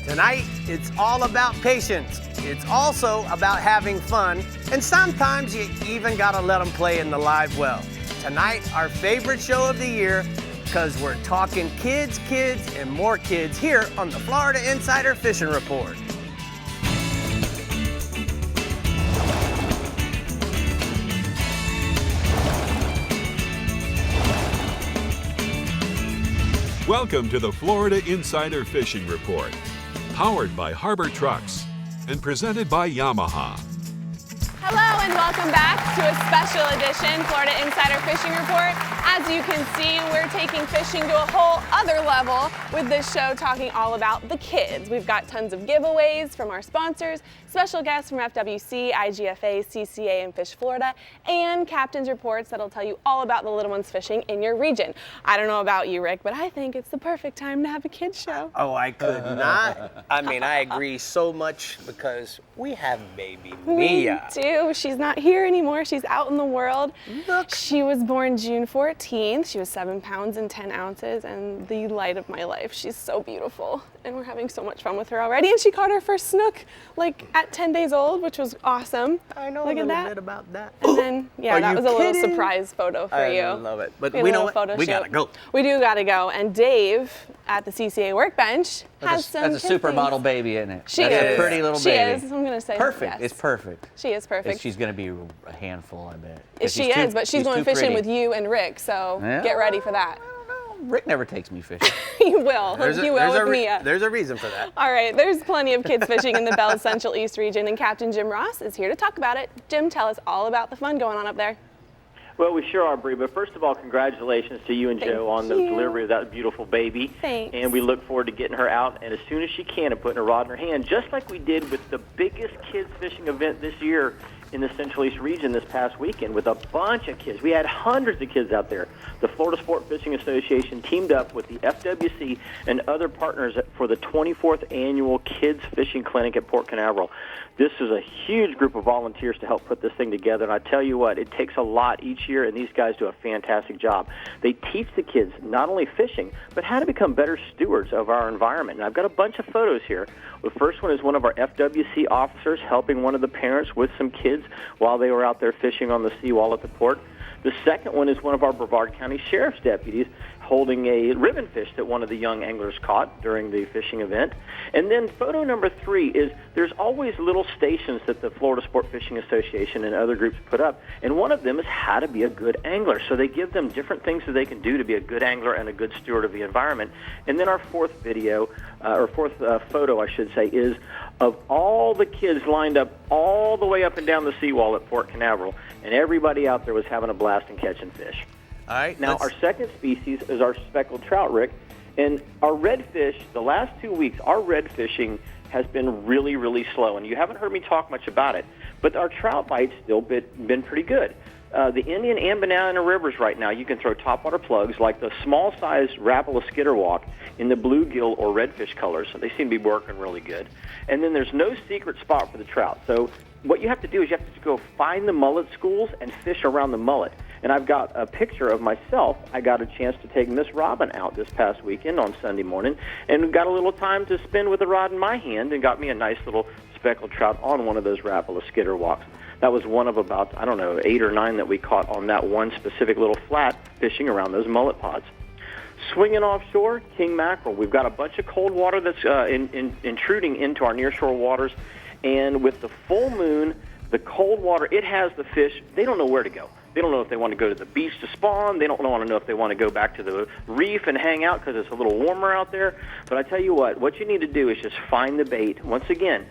Tonight, it's all about patience. It's also about having fun, and sometimes you even gotta let them play in the live well. Tonight, our favorite show of the year, because we're talking kids, and more kids here on the Florida Insider Fishing Report. Welcome to the Florida Insider Fishing Report, powered by Harbor Trucks and presented by Yamaha. Hello and welcome back to a special edition Florida Insider Fishing Report. As you can see, we're taking fishing to a whole other level with this show talking all about the kids. We've got tons of giveaways from our sponsors, special guests from FWC, IGFA, CCA, and Fish Florida, and captain's reports that'll tell you all about the little ones fishing in your region. I don't know about you, Rick, but I think it's the perfect time to have a kids show. Oh, I could not. I mean, I agree so much because we have baby Mia. We do. She's not here anymore. She's out in the world. Look. She was born June 14th. She was 7 pounds and 10 ounces and the light of my life. She's so beautiful and we're having so much fun with her already. And she caught her first snook like at 10 days old, which was awesome. I know Look a little at that. bit about that. And then, yeah, that was a little surprise photo for you. I love it. But We had we a know little what? photo We shoot. gotta go. We do gotta go. And Dave at the CCA workbench has some That's a kid supermodel things. baby, isn't it? She That's is. a pretty little She baby. is. I'm gonna say Perfect. yes. It's perfect. She is perfect. She's going to be a handful, I bet. 'Cause She she's is, but she's going too fishing pretty. with you and Rick, so Yeah. get ready for that. Rick never takes me fishing. You will. You will with Mia. There's a reason for that. All right, there's plenty of kids fishing in the Bell Central East region, and Captain Jim Ross is here to talk about it. Jim, tell us all about the fun going on up there. Well, we sure are, Brie. But first of all, congratulations to you and Joe on the delivery of that beautiful baby. Thanks. And we look forward to getting her out and as soon as she can and putting a rod in her hand, just like we did with the biggest kids fishing event this year in the Central East region this past weekend with a bunch of kids. We had hundreds of kids out there. The Florida Sport Fishing Association teamed up with the FWC and other partners for the 24th Annual Kids Fishing Clinic at Port Canaveral. This is a huge group of volunteers to help put this thing together, and I tell you what, it takes a lot each year, and these guys do a fantastic job. They teach the kids not only fishing, but how to become better stewards of our environment. And I've got a bunch of photos here. The first one is one of our FWC officers helping one of the parents with some kids while they were out there fishing on the seawall at the port. The second one is one of our Brevard County Sheriff's deputies holding a ribbon fish that one of the young anglers caught during the fishing event. And then photo number 3 is there's always little stations that the Florida Sport Fishing Association and other groups put up, and one of them is how to be a good angler. So they give them different things that they can do to be a good angler and a good steward of the environment. And then our fourth photo, I should say, is of all the kids lined up all the way up and down the seawall at Port Canaveral, and everybody out there was having a blast and catching fish. All right. Now, our second species is our speckled trout, Rick. And our redfish, the last 2 weeks, our red fishing has been really, really slow. And you haven't heard me talk much about it. But our trout bite's still been pretty good. The Indian and Banana rivers right now, you can throw topwater plugs like the small-sized Rapala skitterwalk in the bluegill or redfish colors. So they seem to be working really good. And then there's no secret spot for the trout. So what you have to do is you have to go find the mullet schools and fish around the mullet. And I've got a picture of myself. I got a chance to take Miss Robin out this past weekend on Sunday morning and got a little time to spend with a rod in my hand and got me a nice little speckled trout on one of those Rapala skitterwalks. That was one of about, 8 or 9 that we caught on that one specific little flat fishing around those mullet pods. Swinging offshore, king mackerel. We've got a bunch of cold water that's intruding into our nearshore waters. And with the full moon, the cold water, it has the fish. They don't know where to go. They don't know if they want to go to the beach to spawn. They don't want to know if they want to go back to the reef and hang out because it's a little warmer out there. But I tell you what you need to do is just find the bait. Once again,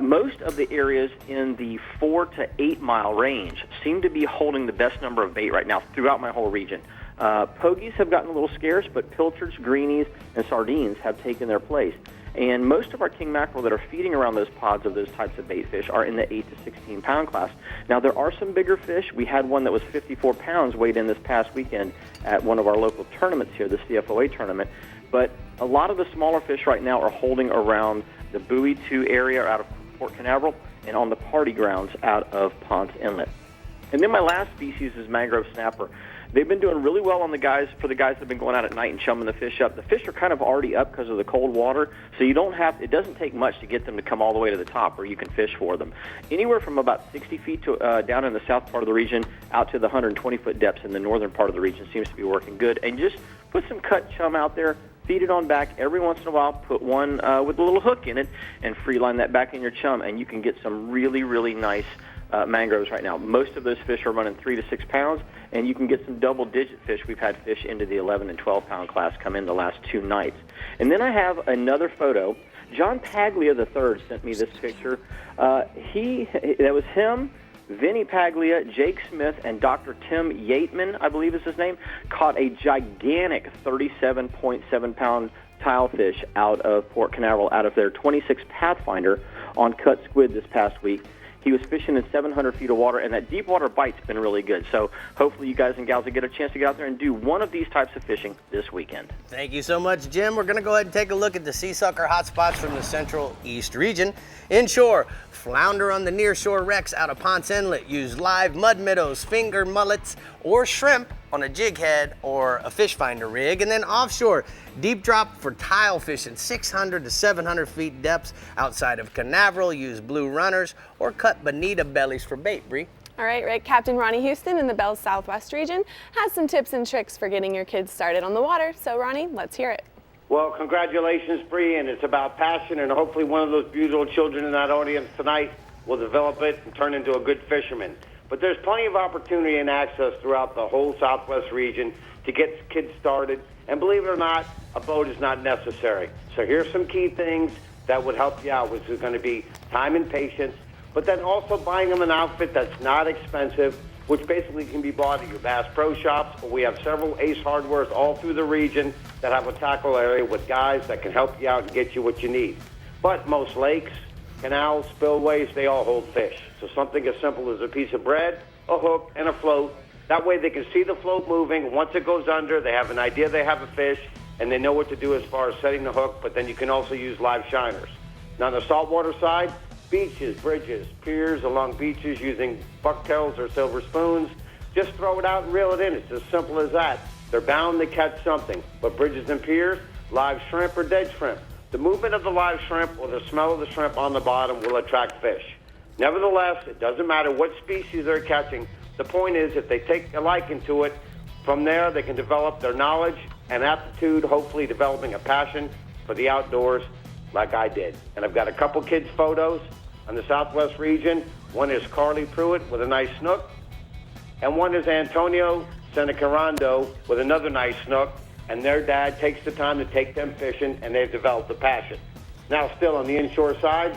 most of the areas in the 4 to 8 mile range seem to be holding the best number of bait right now throughout my whole region. Pogies have gotten a little scarce, but pilchards, greenies, and sardines have taken their place. And most of our king mackerel that are feeding around those pods of those types of bait fish are in the 8 to 16 pound class. Now, there are some bigger fish. We had one that was 54 pounds weighed in this past weekend at one of our local tournaments here, the CFOA tournament. But a lot of the smaller fish right now are holding around the Buoy 2 area out of Port Canaveral and on the party grounds out of Ponce Inlet. And then my last species is mangrove snapper. They've been doing really well on the guys that have been going out at night and chumming the fish up. The fish are kind of already up because of the cold water, so it doesn't take much to get them to come all the way to the top where you can fish for them. Anywhere from about 60 feet to down in the south part of the region out to the 120-foot depths in the northern part of the region seems to be working good. And just put some cut chum out there, feed it on back every once in a while, put one with a little hook in it, and free line that back in your chum, and you can get some really, really nice mangroves right now. Most of those fish are running 3 to 6 pounds, and you can get some double-digit fish. We've had fish into the 11 and 12-pound class come in the last 2 nights. And then I have another photo. John Paglia III sent me this picture. That was him, Vinny Paglia, Jake Smith, and Dr. Tim Yateman, I believe is his name, caught a gigantic 37.7-pound tilefish out of Port Canaveral, out of their 26 Pathfinder on cut squid this past week. He was fishing in 700 feet of water, and that deep water bite's been really good. So hopefully you guys and gals will get a chance to get out there and do one of these types of fishing this weekend. Thank you so much, Jim. We're going to go ahead and take a look at the sea sucker hotspots from the Central East region. Inshore, flounder on the nearshore wrecks out of Ponce Inlet. Use live mud minnows, finger mullets, or shrimp on a jig head or a fish finder rig. And then offshore, deep drop for tile fishing, 600 to 700 feet depths outside of Canaveral. Use blue runners or cut bonita bellies for bait, Brie. All right, Rick. Captain Ronnie Houston in the Bell's Southwest region has some tips and tricks for getting your kids started on the water. So, Ronnie, let's hear it. Well, congratulations, Brie, and it's about passion, and hopefully one of those beautiful children in that audience tonight will develop it and turn into a good fisherman. But there's plenty of opportunity and access throughout the whole Southwest region to get kids started, and believe it or not, a boat is not necessary. So here's some key things that would help you out, which is going to be time and patience, but then also buying them an outfit that's not expensive, which basically can be bought at your Bass Pro Shops. We have several Ace Hardwares all through the region that have a tackle area with guys that can help you out and get you what you need. But most lakes, canals, spillways, they all hold fish. So something as simple as a piece of bread, a hook, and a float. That way they can see the float moving. Once it goes under, they have an idea they have a fish, and they know what to do as far as setting the hook, but then you can also use live shiners. Now on the saltwater side, beaches, bridges, piers along beaches using bucktails or silver spoons. Just throw it out and reel it in. It's as simple as that. They're bound to catch something. But bridges and piers, live shrimp or dead shrimp. The movement of the live shrimp or the smell of the shrimp on the bottom will attract fish. Nevertheless, it doesn't matter what species they're catching. The point is, if they take a liking to it, from there they can develop their knowledge and aptitude, hopefully developing a passion for the outdoors like I did. And I've got a couple kids' photos on the Southwest region. One is Carly Pruitt with a nice snook, and one is Antonio Senecarando with another nice snook, and their dad takes the time to take them fishing, and they've developed a passion. Now still on the inshore side,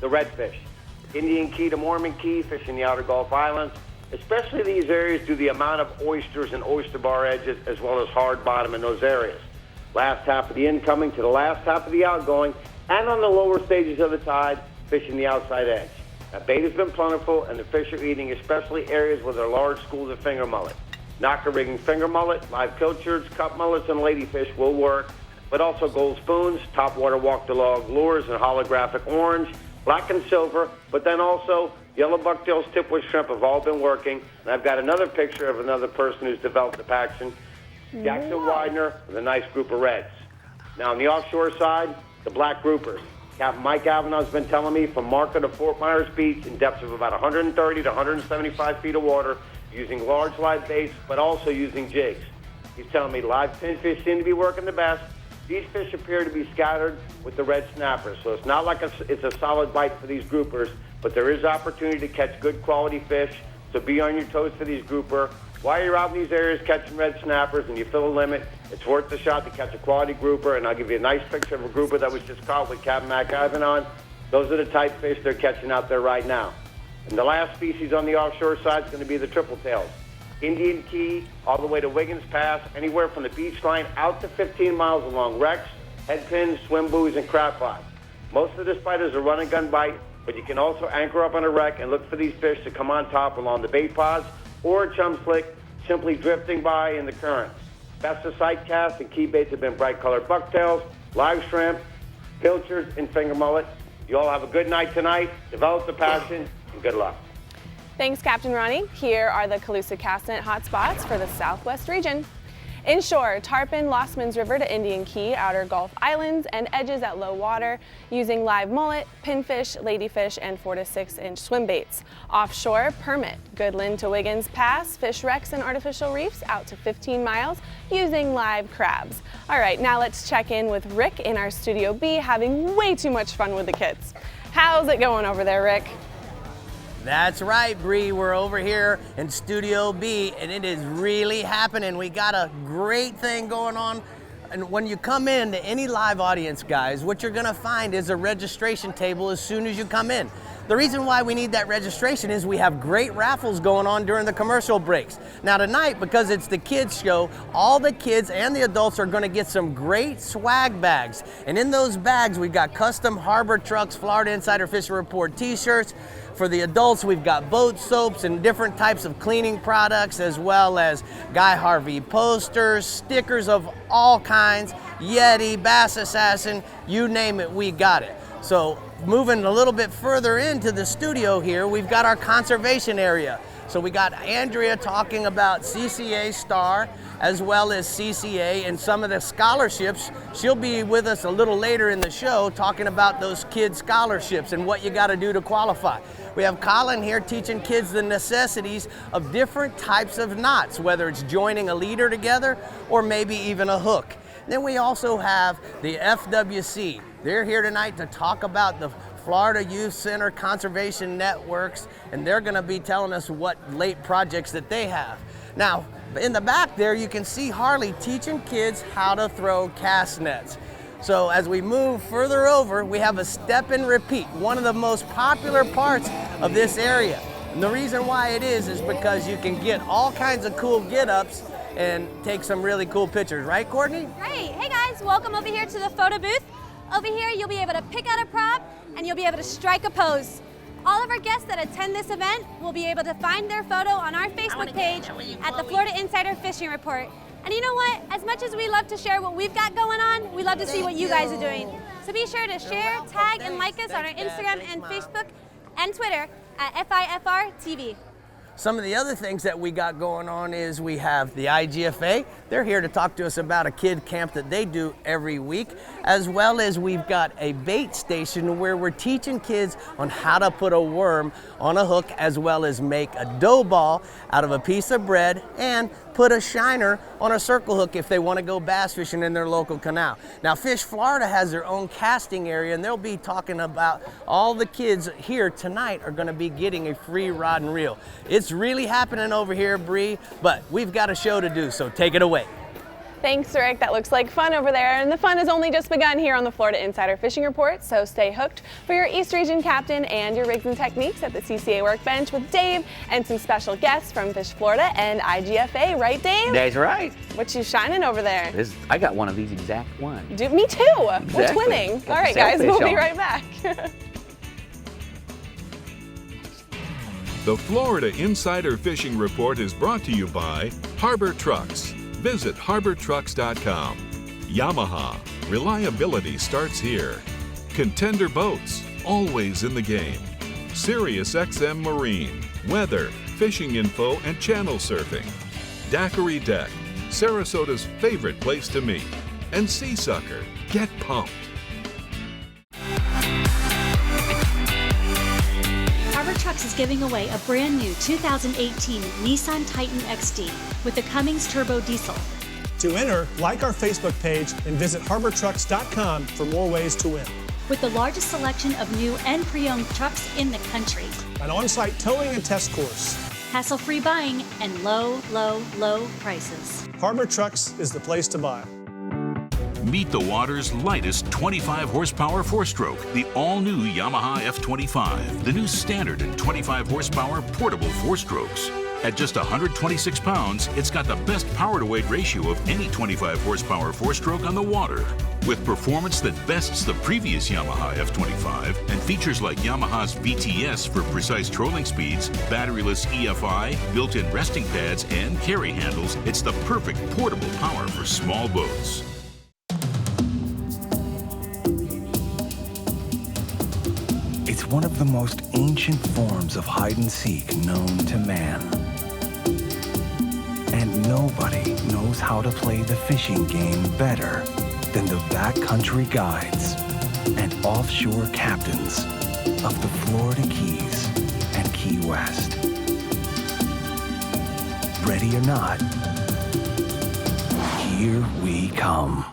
the redfish. Indian Key to Mormon Key, fishing the outer Gulf Islands, especially these areas due to the amount of oysters and oyster bar edges as well as hard bottom in those areas. Last half of the incoming to the last half of the outgoing, and on the lower stages of the tide, fishing the outside edge. Now, bait has been plentiful, and the fish are eating, especially areas where there are large schools of finger mullet. Knocker rigging finger mullet, live pilchards, cup mullets, and ladyfish will work, but also gold spoons, topwater walk-the-log lures, and holographic orange, black and silver, but then also yellow bucktails, tipwood shrimp have all been working. And I've got another picture of another person who's developed the passion, Jackson Widener, with a nice group of reds. Now, on the offshore side, the black groupers. Captain Mike Avenat's been telling me from Marco to Fort Myers Beach in depths of about 130 to 175 feet of water, using large live baits, but also using jigs. He's telling me live pinfish seem to be working the best. These fish appear to be scattered with the red snappers, so it's not like it's a solid bite for these groupers, but there is opportunity to catch good quality fish, so be on your toes for these grouper. While you're out in these areas catching red snappers and you fill a limit, it's worth the shot to catch a quality grouper, and I'll give you a nice picture of a grouper that was just caught with Captain Mac Avenat. Those are the type fish they're catching out there right now. And the last species on the offshore side is going to be the triple tails. Indian Key all the way to Wiggins Pass, anywhere from the beach line out to 15 miles along wrecks, head pins, swim buoys, and crab pots. Most of this bite is a run and gun bite, but you can also anchor up on a wreck and look for these fish to come on top along the bait pods or a chum slick simply drifting by in the current. Best of sight casts and key baits have been bright colored bucktails, live shrimp, pilchards, and finger mullet. You all have a good night tonight. Develop the passion, and good luck. Thanks, Captain Ronnie. Here are the Calusa-Castanet hotspots for the Southwest region. Inshore, Tarpon, Lossman's River to Indian Key, outer Gulf Islands, and edges at low water using live mullet, pinfish, ladyfish, and 4 to 6 inch swim baits. Offshore, Permit, Goodland to Wiggins Pass, fish wrecks and artificial reefs out to 15 miles using live crabs. All right, now let's check in with Rick in our Studio B, having way too much fun with the kids. How's it going over there, Rick? That's right, Bree. We're over here in Studio B, and it is really happening. We got a great thing going on. And when you come in to any live audience, guys, what you're gonna find is a registration table as soon as you come in. The reason why we need that registration is we have great raffles going on during the commercial breaks. Now tonight, because it's the kids show, all the kids and the adults are gonna get some great swag bags. And in those bags, we've got custom Harbor Trucks Florida Insider Fishing Report t-shirts. For the adults, we've got boat soaps and different types of cleaning products, as well as Guy Harvey posters, stickers of all kinds, Yeti, Bass Assassin, you name it, we got it. So moving a little bit further into the studio here, we've got our conservation area. So we got Andrea talking about CCA Star as well as CCA and some of the scholarships. She'll be with us a little later in the show talking about those kids scholarships and what you got to do to qualify. We have Colin here teaching kids the necessities of different types of knots, whether it's joining a leader together or maybe even a hook. Then we also have the FWC. They're here tonight to talk about the Florida Youth Center Conservation Networks, and they're gonna be telling us what late projects that they have. Now, in the back there, you can see Harley teaching kids how to throw cast nets. So as we move further over, we have a step and repeat, one of the most popular parts of this area. And the reason why it is because you can get all kinds of cool get-ups and take some really cool pictures, right, Courtney? Right. Hey guys, welcome over here to the photo booth. Over here, you'll be able to pick out a prop and you'll be able to strike a pose. All of our guests that attend this event will be able to find their photo on our Facebook page at the Florida Insider Fishing Report. And you know what? As much as we love to share what we've got going on, we love to see what you guys are doing. So be sure to share, tag, and like us on our Instagram and Facebook and Twitter at FIFR TV. Some of the other things that we got going on is we have the IGFA. They're here to talk to us about a kid camp that they do every week, as well as we've got a bait station where we're teaching kids on how to put a worm on a hook, as well as make a dough ball out of a piece of bread and put a shiner on a circle hook if they want to go bass fishing in their local canal. Now, Fish Florida has their own casting area, and they'll be talking about all the kids here tonight are going to be getting a free rod and reel. It's really happening over here, Bree, but we've got a show to do, so take it away. Thanks, Rick. That looks like fun over there. And the fun has only just begun here on the Florida Insider Fishing Report, so stay hooked for your East Region captain and your rigs and techniques at the CCA workbench with Dave and some special guests from Fish Florida and IGFA. Right, Dave? That's right. What you shining over there? I got one of these exact ones. Me too. Exactly. We're twinning. Got All right, the guys, we'll sailfish be on. right back. The Florida Insider Fishing Report is brought to you by Harbor Trucks. Visit harbortrucks.com. Yamaha. Reliability starts here. Contender Boats. Always in the game. SiriusXM Marine. Weather, fishing info, and channel surfing. Daiquiri Deck. Sarasota's favorite place to meet. And Sea Sucker. Get pumped. Harbor Trucks is giving away a brand new 2018 Nissan Titan XD with the Cummins Turbo Diesel. To enter, like our Facebook page and visit harbortrucks.com for more ways to win. With the largest selection of new and pre-owned trucks in the country. An on-site towing and test course. Hassle-free buying and low, low, low prices. Harbor Trucks is the place to buy. Meet the water's lightest 25 horsepower four-stroke, the all-new Yamaha F25, the new standard and 25 horsepower portable four-strokes. At just 126 pounds, it's got the best power-to-weight ratio of any 25 horsepower four-stroke on the water. With performance that bests the previous Yamaha F25 and features like Yamaha's VTS for precise trolling speeds, batteryless EFI, built-in resting pads, and carry handles, it's the perfect portable power for small boats. It's one of the most ancient forms of hide-and-seek known to man. And nobody knows how to play the fishing game better than the backcountry guides and offshore captains of the Florida Keys and Key West. Ready or not, here we come.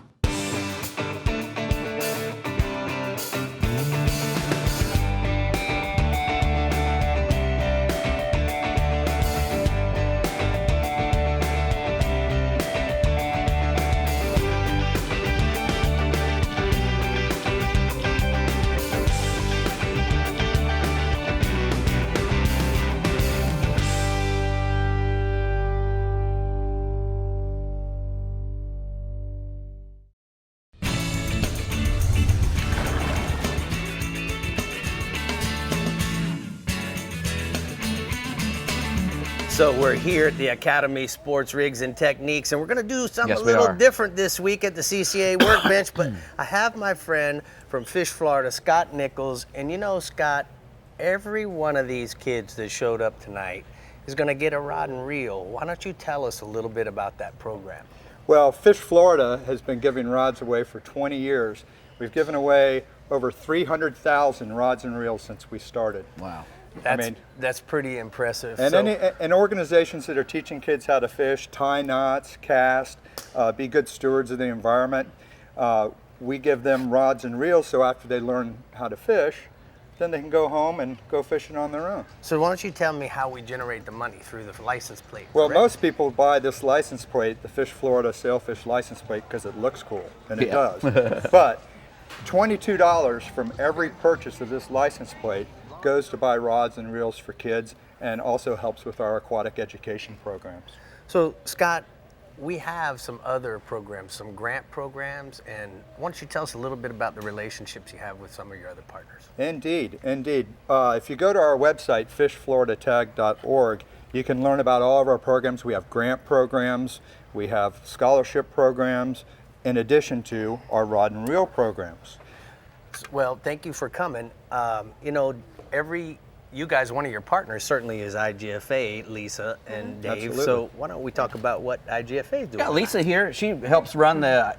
So we're here at the Academy Sports Rigs and Techniques, and we're going to do something Yes, a we little are. different this week at the CCA workbench. But I have my friend from Fish, Florida, Scott Nichols. And you know, Scott, every one of these kids that showed up tonight is going to get a rod and reel. Why don't you tell us a little bit about that program? Well, Fish Florida has been giving rods away for 20 years. We've given away over 300,000 rods and reels since we started. Wow. That's pretty impressive. And, So- and organizations that are teaching kids how to fish, tie knots, cast, be good stewards of the environment, we give them rods and reels so after they learn how to fish, then they can go home and go fishing on their own. So why don't you tell me how we generate the money through the license plate? Well, correct? most people buy this license plate, the Fish Florida Sailfish license plate, because it looks cool, and it Yeah. does. But $22 from every purchase of this license plate goes to buy rods and reels for kids and also helps with our aquatic education programs. So, Scott, we have some other programs, some grant programs, and why don't you tell us a little bit about the relationships you have with some of your other partners? Indeed, indeed. If you go to our website, fishfloridatag.org, you can learn about all of our programs. We have grant programs, we have scholarship programs, in addition to our rod and reel programs. Well, thank you for coming. You know, you guys, one of your partners certainly is IGFA, Lisa and Dave. Absolutely. So why don't we talk about what IGFA is doing? Got Lisa here. She helps run the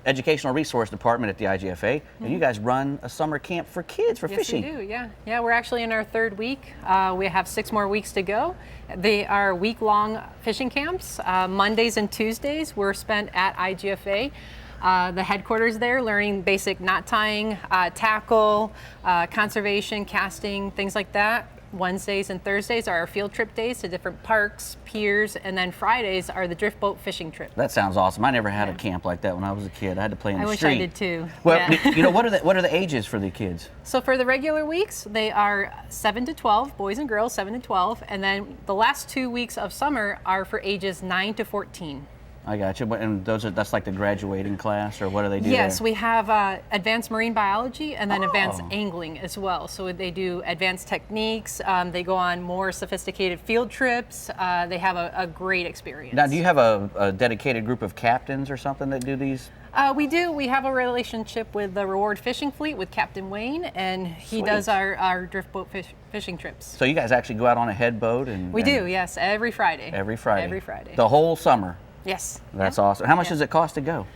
Educational Resource Department at the IGFA, and you guys run a summer camp for kids for fishing. Yes, we do, yeah. Yeah, we're actually in our third week. We have 6 more weeks to go. They are week-long fishing camps. Mondays and Tuesdays were spent at IGFA. The headquarters there, learning basic knot tying, tackle, conservation, casting, things like that. Wednesdays and Thursdays are our field trip days to different parks, piers, and then Fridays are the drift boat fishing trip. That sounds awesome. I never had a camp like that when I was a kid. I had to play in the street. I wish I did too. Well, yeah. you know, what are the ages for the kids? So for the regular weeks, they are 7 to 12, boys and girls, 7 to 12, and then the last 2 weeks of summer are for ages 9 to 14. I got you. And that's like the graduating class, or what do they do? Yes, there? we have advanced marine biology and then advanced angling as well. So they do advanced techniques. They go on more sophisticated field trips. They have a great experience. Now, do you have a dedicated group of captains or something that do these? We do. We have a relationship with the Reward Fishing Fleet with Captain Wayne, and he Sweet. does our drift boat fishing trips. So you guys actually go out on a head boat and We do, yes, every Friday. Every Friday. Every Friday. The whole summer. Yes. That's awesome. How much does it cost to go?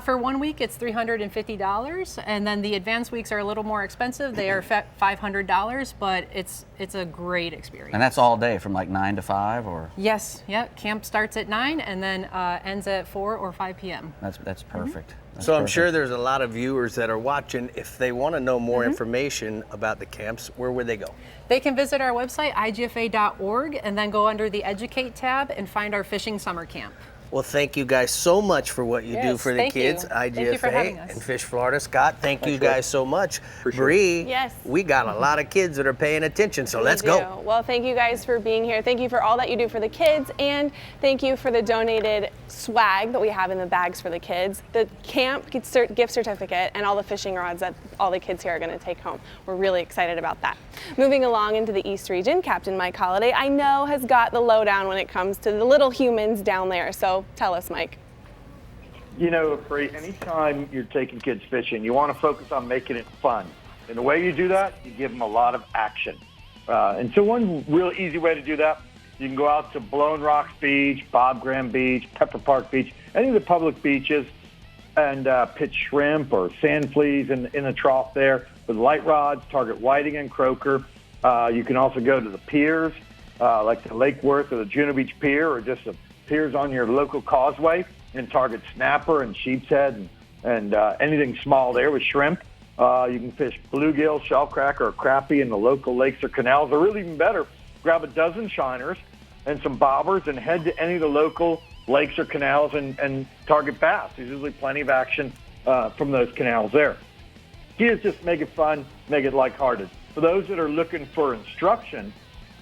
For 1 week, it's $350, and then the advanced weeks are a little more expensive. They are $500, but it's a great experience. And that's all day from like 9 to 5, or? Yes. Yeah. Camp starts at 9 and then ends at 4 or 5 p.m. That's perfect. That's So I'm perfect. sure there's a lot of viewers that are watching. If they want to know more information about the camps, where would they go? They can visit our website, igfa.org, and then go under the Educate tab and find our fishing summer camp. Well, thank you guys so much for what you do Yes, for the thank you. kids, Thank you for having IGFA us. and Fish Florida. Scott, thank you Thanks, Rick. guys so much. Appreciate Bree, Yes. we got a lot of kids that are paying attention, so let's We go. do. Well, thank you guys for being here. Thank you for all that you do for the kids, and thank you for the donated swag that we have in the bags for the kids. The camp gift certificate and all the fishing rods that all the kids here are going to take home. We're really excited about that. Moving along into the East Region, Captain Mike Holliday, I know, has got the lowdown when it comes to the little humans down there. So tell us, Mike. You know, Bree, anytime you're taking kids fishing, you want to focus on making it fun. And the way you do that, you give them a lot of action. And so one real easy way to do that, you can go out to Blown Rocks Beach, Bob Graham Beach, Pepper Park Beach, any of the public beaches, and pitch shrimp or sand fleas in the trough there with light rods, target whiting and croaker. You can also go to the piers, like the Lake Worth or the Juno Beach Pier, or just the piers on your local causeway, and target snapper and sheep's head and anything small there with shrimp. You can fish bluegill, shellcracker, or crappie in the local lakes or canals, or really even better, grab a dozen shiners and some bobbers and head to any of the local lakes or canals and target bass. There's usually plenty of action from those canals there. Key is just make it fun, make it lighthearted. For those that are looking for instruction,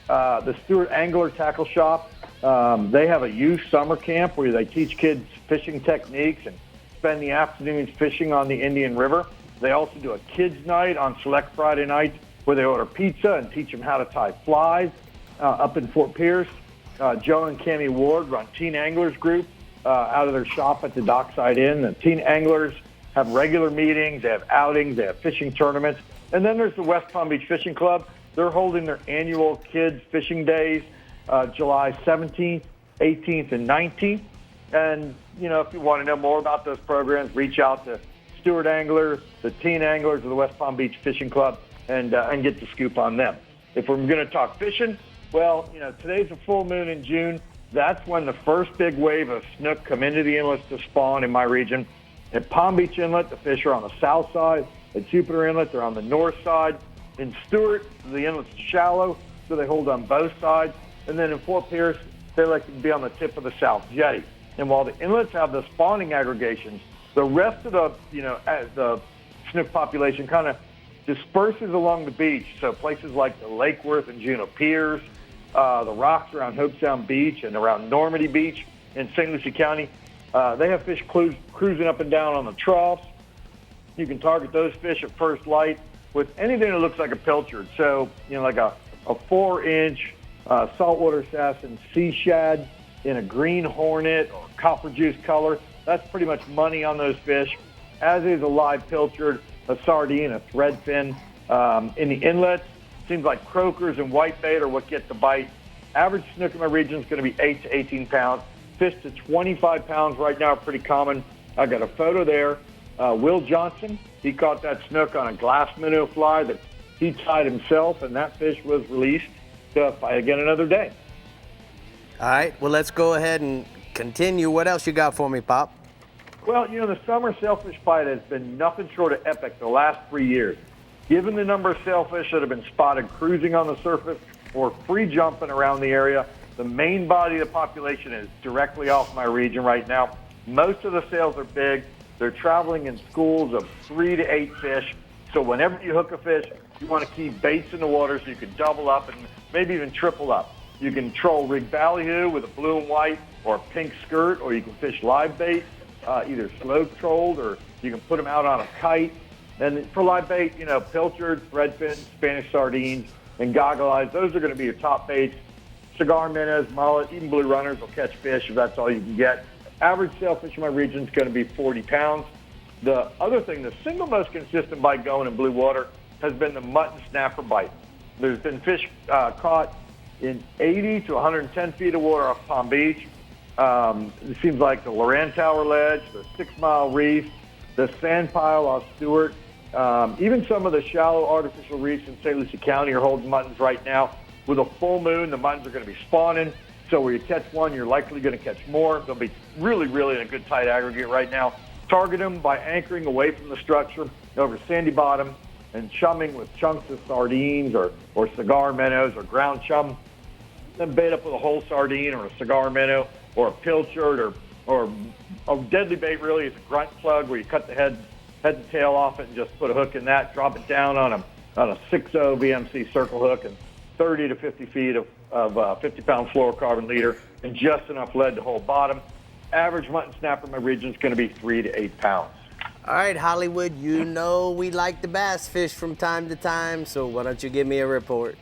the Stewart Angler Tackle Shop, they have a youth summer camp where they teach kids fishing techniques and spend the afternoons fishing on the Indian River. They also do a kids' night on select Friday nights where they order pizza and teach them how to tie flies up in Fort Pierce. Joe and Cammie Ward run Teen Anglers Group out of their shop at the Dockside Inn. The teen anglers have regular meetings, they have outings, they have fishing tournaments. And then there's the West Palm Beach Fishing Club. They're holding their annual kids fishing days July 17th, 18th, and 19th. And, if you want to know more about those programs, reach out to Stewart Angler, the Teen Anglers of the West Palm Beach Fishing Club, and get the scoop on them. If we're going to talk fishing, well, today's a full moon in June. That's when the first big wave of snook come into the inlets to spawn in my region. At Palm Beach Inlet, the fish are on the south side. At Jupiter Inlet, they're on the north side. In Stewart, the inlet's shallow, so they hold on both sides. And then in Fort Pierce, they like to be on the tip of the South Jetty. And while the inlets have the spawning aggregations, the rest of the snook population kind of disperses along the beach. So places like the Lake Worth and Juno Piers, the rocks around Hope Sound Beach and around Normandy Beach in St. Lucie County, they have fish cruising up and down on the troughs. You can target those fish at first light with anything that looks like a pilchard. So, like a 4-inch saltwater assassin sea shad in a green hornet or copper juice color. That's pretty much money on those fish, as is a live pilchard, a sardine, a threadfin. In the inlets, seems like croakers and whitebait are what get the bite. Average snook in my region is going to be 8 to 18 pounds. Fish to 25 pounds right now are pretty common. I got a photo there. Will Johnson, he caught that snook on a glass minnow fly that he tied himself, and that fish was released to fight again another day. All right, well, let's go ahead and continue. What else you got for me, Pop? Well, the summer sailfish fight has been nothing short of epic the last 3 years. Given the number of sailfish that have been spotted cruising on the surface or free jumping around the area, the main body of the population is directly off my region right now. Most of the sails are big. They're traveling in schools of 3 to 8 fish. So whenever you hook a fish, you want to keep baits in the water so you can double up and maybe even triple up. You can troll rig ballyhoo with a blue and white or a pink skirt, or you can fish live bait, either slow trolled, or you can put them out on a kite. And for live bait, pilchard, threadfin, Spanish sardines, and goggle eyes, those are going to be your top baits. Cigar minnows, mullet, even blue runners will catch fish if that's all you can get. Average sailfish in my region is going to be 40 pounds. The other thing, the single most consistent bite going in blue water has been the mutton snapper bite. There's been fish caught in 80 to 110 feet of water off Palm Beach. It seems like the Loran Tower Ledge, the 6 Mile Reef, the sand pile off Stewart, even some of the shallow artificial reefs in St. Lucie County are holding muttons right now. With a full moon, the muttons are going to be spawning. So where you catch one, you're likely going to catch more. They'll be really, really in a good tight aggregate right now. Target them by anchoring away from the structure over sandy bottom and chumming with chunks of sardines or cigar minnows or ground chum. Then bait up with a whole sardine or a cigar minnow or a pilchard or a deadly bait really is a grunt plug where you cut the head and tail off it and just put a hook in that, drop it down on a 6.0 VMC circle hook and 30 to 50 feet of 50-pound fluorocarbon leader and just enough lead to hold bottom. Average mutton snapper in my region is going to be 3 to 8 pounds. All right, Hollywood, we like the bass fish from time to time, so why don't you give me a report?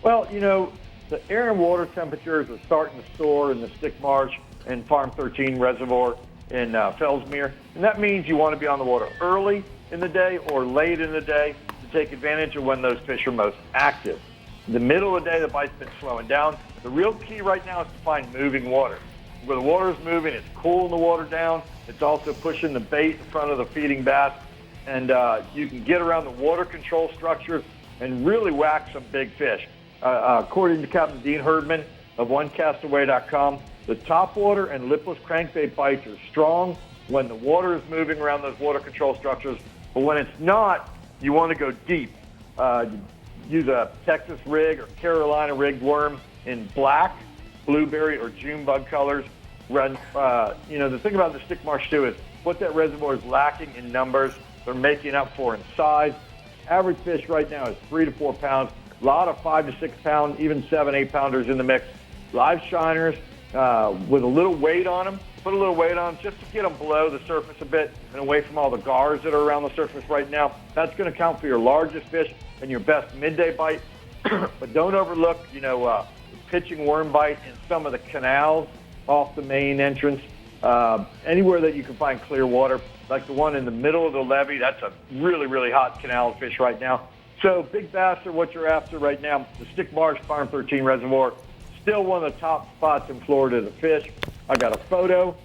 Well, the air and water temperatures are starting to soar in the Stick Marsh and Farm 13 Reservoir in Fellsmere, and that means you want to be on the water early in the day or late in the day to take advantage of when those fish are most active. In the middle of the day, the bite's been slowing down. The real key right now is to find moving water. Where the water's moving, it's cooling the water down. It's also pushing the bait in front of the feeding bass. And you can get around the water control structures and really whack some big fish. According to Captain Dean Herdman of OneCastaway.com, the topwater and lipless crankbait bites are strong when the water is moving around those water control structures. But when it's not, you want to go deep. Use a Texas rig or Carolina rigged worm in black, blueberry, or June bug colors. The thing about the stick marsh too is what that reservoir is lacking in numbers, they're making up for in size. Average fish right now is 3 to 4 pounds. A lot of 5 to 6 pound, even 7, 8 pounders in the mix. Live shiners with a little weight on them. Put a little weight on them just to get them below the surface a bit and away from all the gars that are around the surface right now. That's going to count for your largest fish and your best midday bite. But don't overlook, pitching worm bite in some of the canals off the main entrance. Anywhere that you can find clear water, like the one in the middle of the levee, that's a really, really hot canal fish right now. So big bass are what you're after right now. The Stick Marsh Farm 13 Reservoir, still one of the top spots in Florida to fish. I got a photo.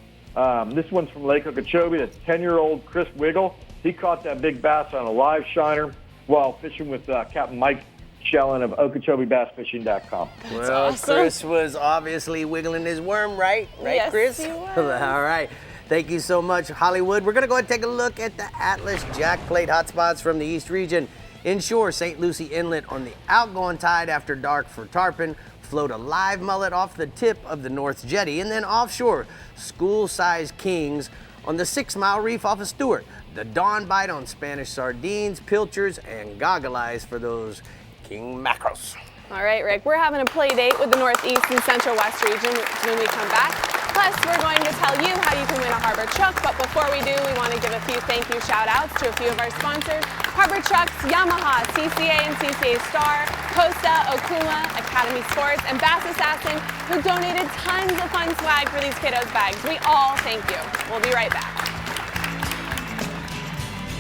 This one's from Lake Okeechobee. That's 10-year-old Chris Wiggle. He caught that big bass on a live shiner while fishing with Captain Mike Shellen of OkeechobeeBassFishing.com. Well, awesome. Chris was obviously wiggling his worm, right? Right, Yes, Chris? he was. All right. Thank you so much, Hollywood. We're going to go ahead and take a look at the Atlas Jack Plate hotspots from the East Region. Inshore, St. Lucie Inlet on the outgoing tide after dark for tarpon. Float a live mullet off the tip of the North Jetty. And then offshore, school-sized kings on the 6 Mile Reef off of Stewart. The dawn bite on Spanish sardines, pilchards, and goggle eyes for those king mackerels. All right, Rick, we're having a play date with the Northeast and Central West region when we come back. Plus, we're going to tell you how you can win a Harbor truck. But before we do, we want to give a few thank you shout outs to a few of our sponsors. Harbor Trucks, Yamaha, CCA and CCA Star, Costa, Okuma, Academy Sports, and Bass Assassin, who donated tons of fun swag for these kiddos' bags. We all thank you. We'll be right back.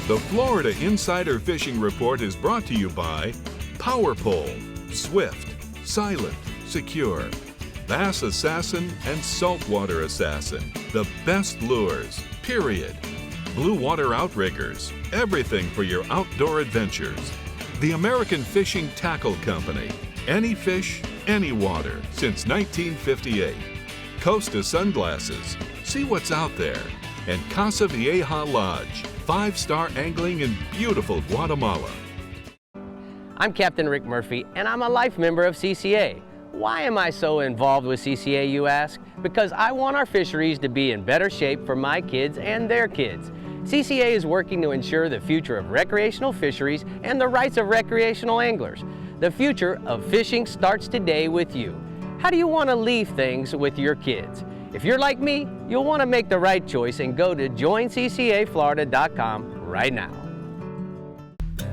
The Florida Insider Fishing Report is brought to you by Power Pole, Swift, Silent, Secure, Bass Assassin, and Saltwater Assassin. The best lures, period. Blue Water Outriggers, everything for your outdoor adventures. The American Fishing Tackle Company, any fish, any water, since 1958. Costa Sunglasses, see what's out there. And Casa Vieja Lodge, 5-star angling in beautiful Guatemala. I'm Captain Rick Murphy, and I'm a life member of CCA. Why am I so involved with CCA, you ask? Because I want our fisheries to be in better shape for my kids and their kids. CCA is working to ensure the future of recreational fisheries and the rights of recreational anglers. The future of fishing starts today with you. How do you want to leave things with your kids? If you're like me, you'll want to make the right choice and go to joinccaflorida.com right now.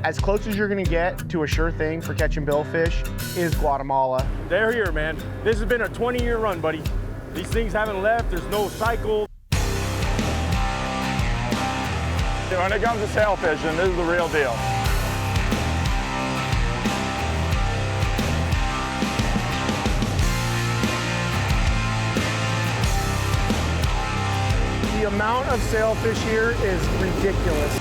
As close as you're gonna get to a sure thing for catching billfish is Guatemala. They're here, man. This has been a 20-year run, buddy. These things haven't left. There's no cycle. When it comes to sail fishing, this is the real deal. The amount of sailfish here is ridiculous.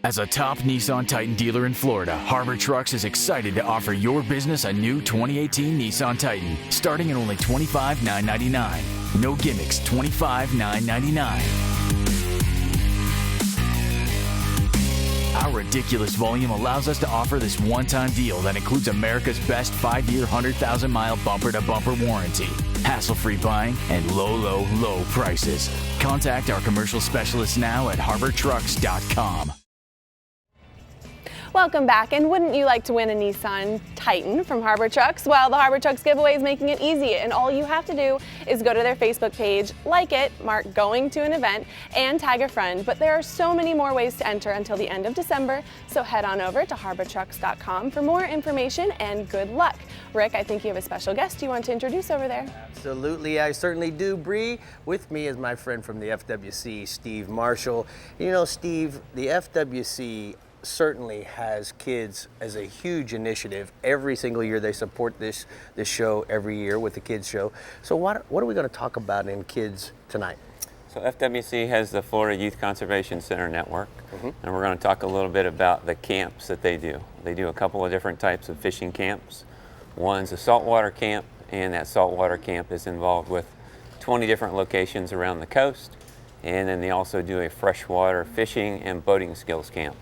As a top Nissan Titan dealer in Florida, Harbor Trucks is excited to offer your business a new 2018 Nissan Titan, starting at only $25,999. No gimmicks, $25,999. Our ridiculous volume allows us to offer this one-time deal that includes America's best 5-year, 100,000-mile bumper-to-bumper warranty, hassle-free buying, and low, low, low prices. Contact our commercial specialists now at harbortrucks.com. Welcome back, and wouldn't you like to win a Nissan Titan from Harbor Trucks? Well, the Harbor Trucks giveaway is making it easy, and all you have to do is go to their Facebook page, like it, mark going to an event, and tag a friend. But there are so many more ways to enter until the end of December, so head on over to harbortrucks.com for more information, and good luck. Rick, I think you have a special guest you want to introduce over there. Absolutely, I certainly do, Bree. With me is my friend from the FWC, Steve Marshall. You know, Steve, the FWC certainly has kids as a huge initiative. Every single year they support this show every year with the kids show. So what are we going to talk about in kids tonight? So FWC has the Florida Youth Conservation Center Network, and we're going to talk a little bit about the camps that they do. They do a couple of different types of fishing camps. One's a saltwater camp, and that saltwater camp is involved with 20 different locations around the coast. And then they also do a freshwater fishing and boating skills camp.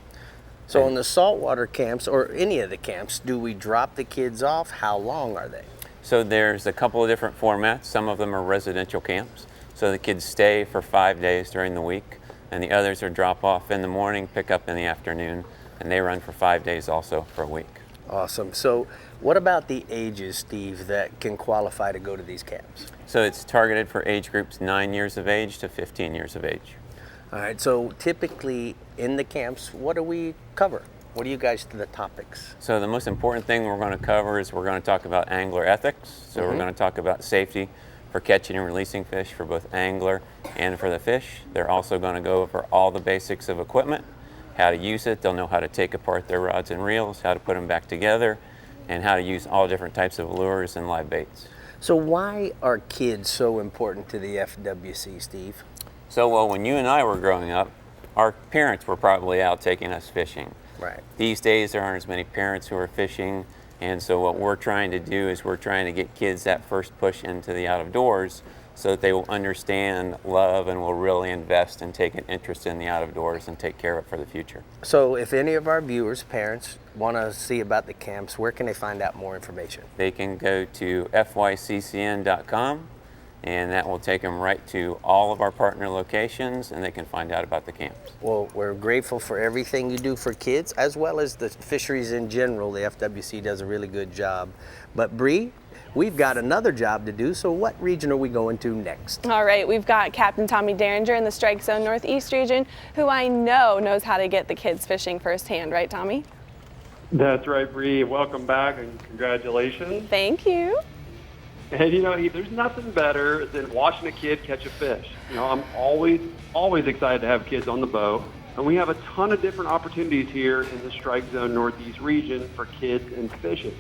So in the saltwater camps, or any of the camps, do we drop the kids off? How long are they? So there's a couple of different formats. Some of them are residential camps. So the kids stay for 5 days during the week, and the others are drop off in the morning, pick up in the afternoon, and they run for 5 days also for a week. Awesome. So what about the ages, Steve, that can qualify to go to these camps? So it's targeted for age groups 9 years of age to 15 years of age. All right, so typically in the camps, what do we cover? What are you guys to the topics? So the most important thing we're going to cover is we're going to talk about angler ethics. So we're going to talk about safety for catching and releasing fish for both angler and for the fish. They're also going to go over all the basics of equipment, how to use it. They'll know how to take apart their rods and reels, how to put them back together, and how to use all different types of lures and live baits. So why are kids so important to the FWC, Steve? So, well, when you and I were growing up, our parents were probably out taking us fishing. Right. These days, there aren't as many parents who are fishing, and so what we're trying to do is we're trying to get kids that first push into the out of doors so that they will understand, love, and will really invest and take an interest in the out of doors and take care of it for the future. So if any of our viewers, parents, want to see about the camps, where can they find out more information? They can go to fyccn.com, and that will take them right to all of our partner locations, and they can find out about the camps. Well, we're grateful for everything you do for kids, as well as the fisheries in general. The FWC does a really good job. But Brie, we've got another job to do, so what region are we going to next? All right, we've got Captain Tommy Derringer in the Strike Zone Northeast region, who I know knows how to get the kids fishing firsthand, right, Tommy? That's right, Brie. Welcome back and congratulations. Thank you. And you know, there's nothing better than watching a kid catch a fish. You know, I'm always excited to have kids on the boat. And we have a ton of different opportunities here in the Strike Zone Northeast region for kids and fishing.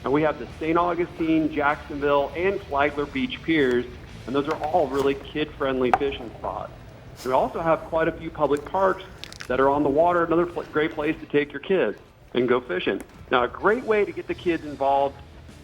And we have the St. Augustine, Jacksonville, and Flagler Beach piers, and those are all really kid-friendly fishing spots. We also have quite a few public parks that are on the water, another great place to take your kids and go fishing. Now, a great way to get the kids involved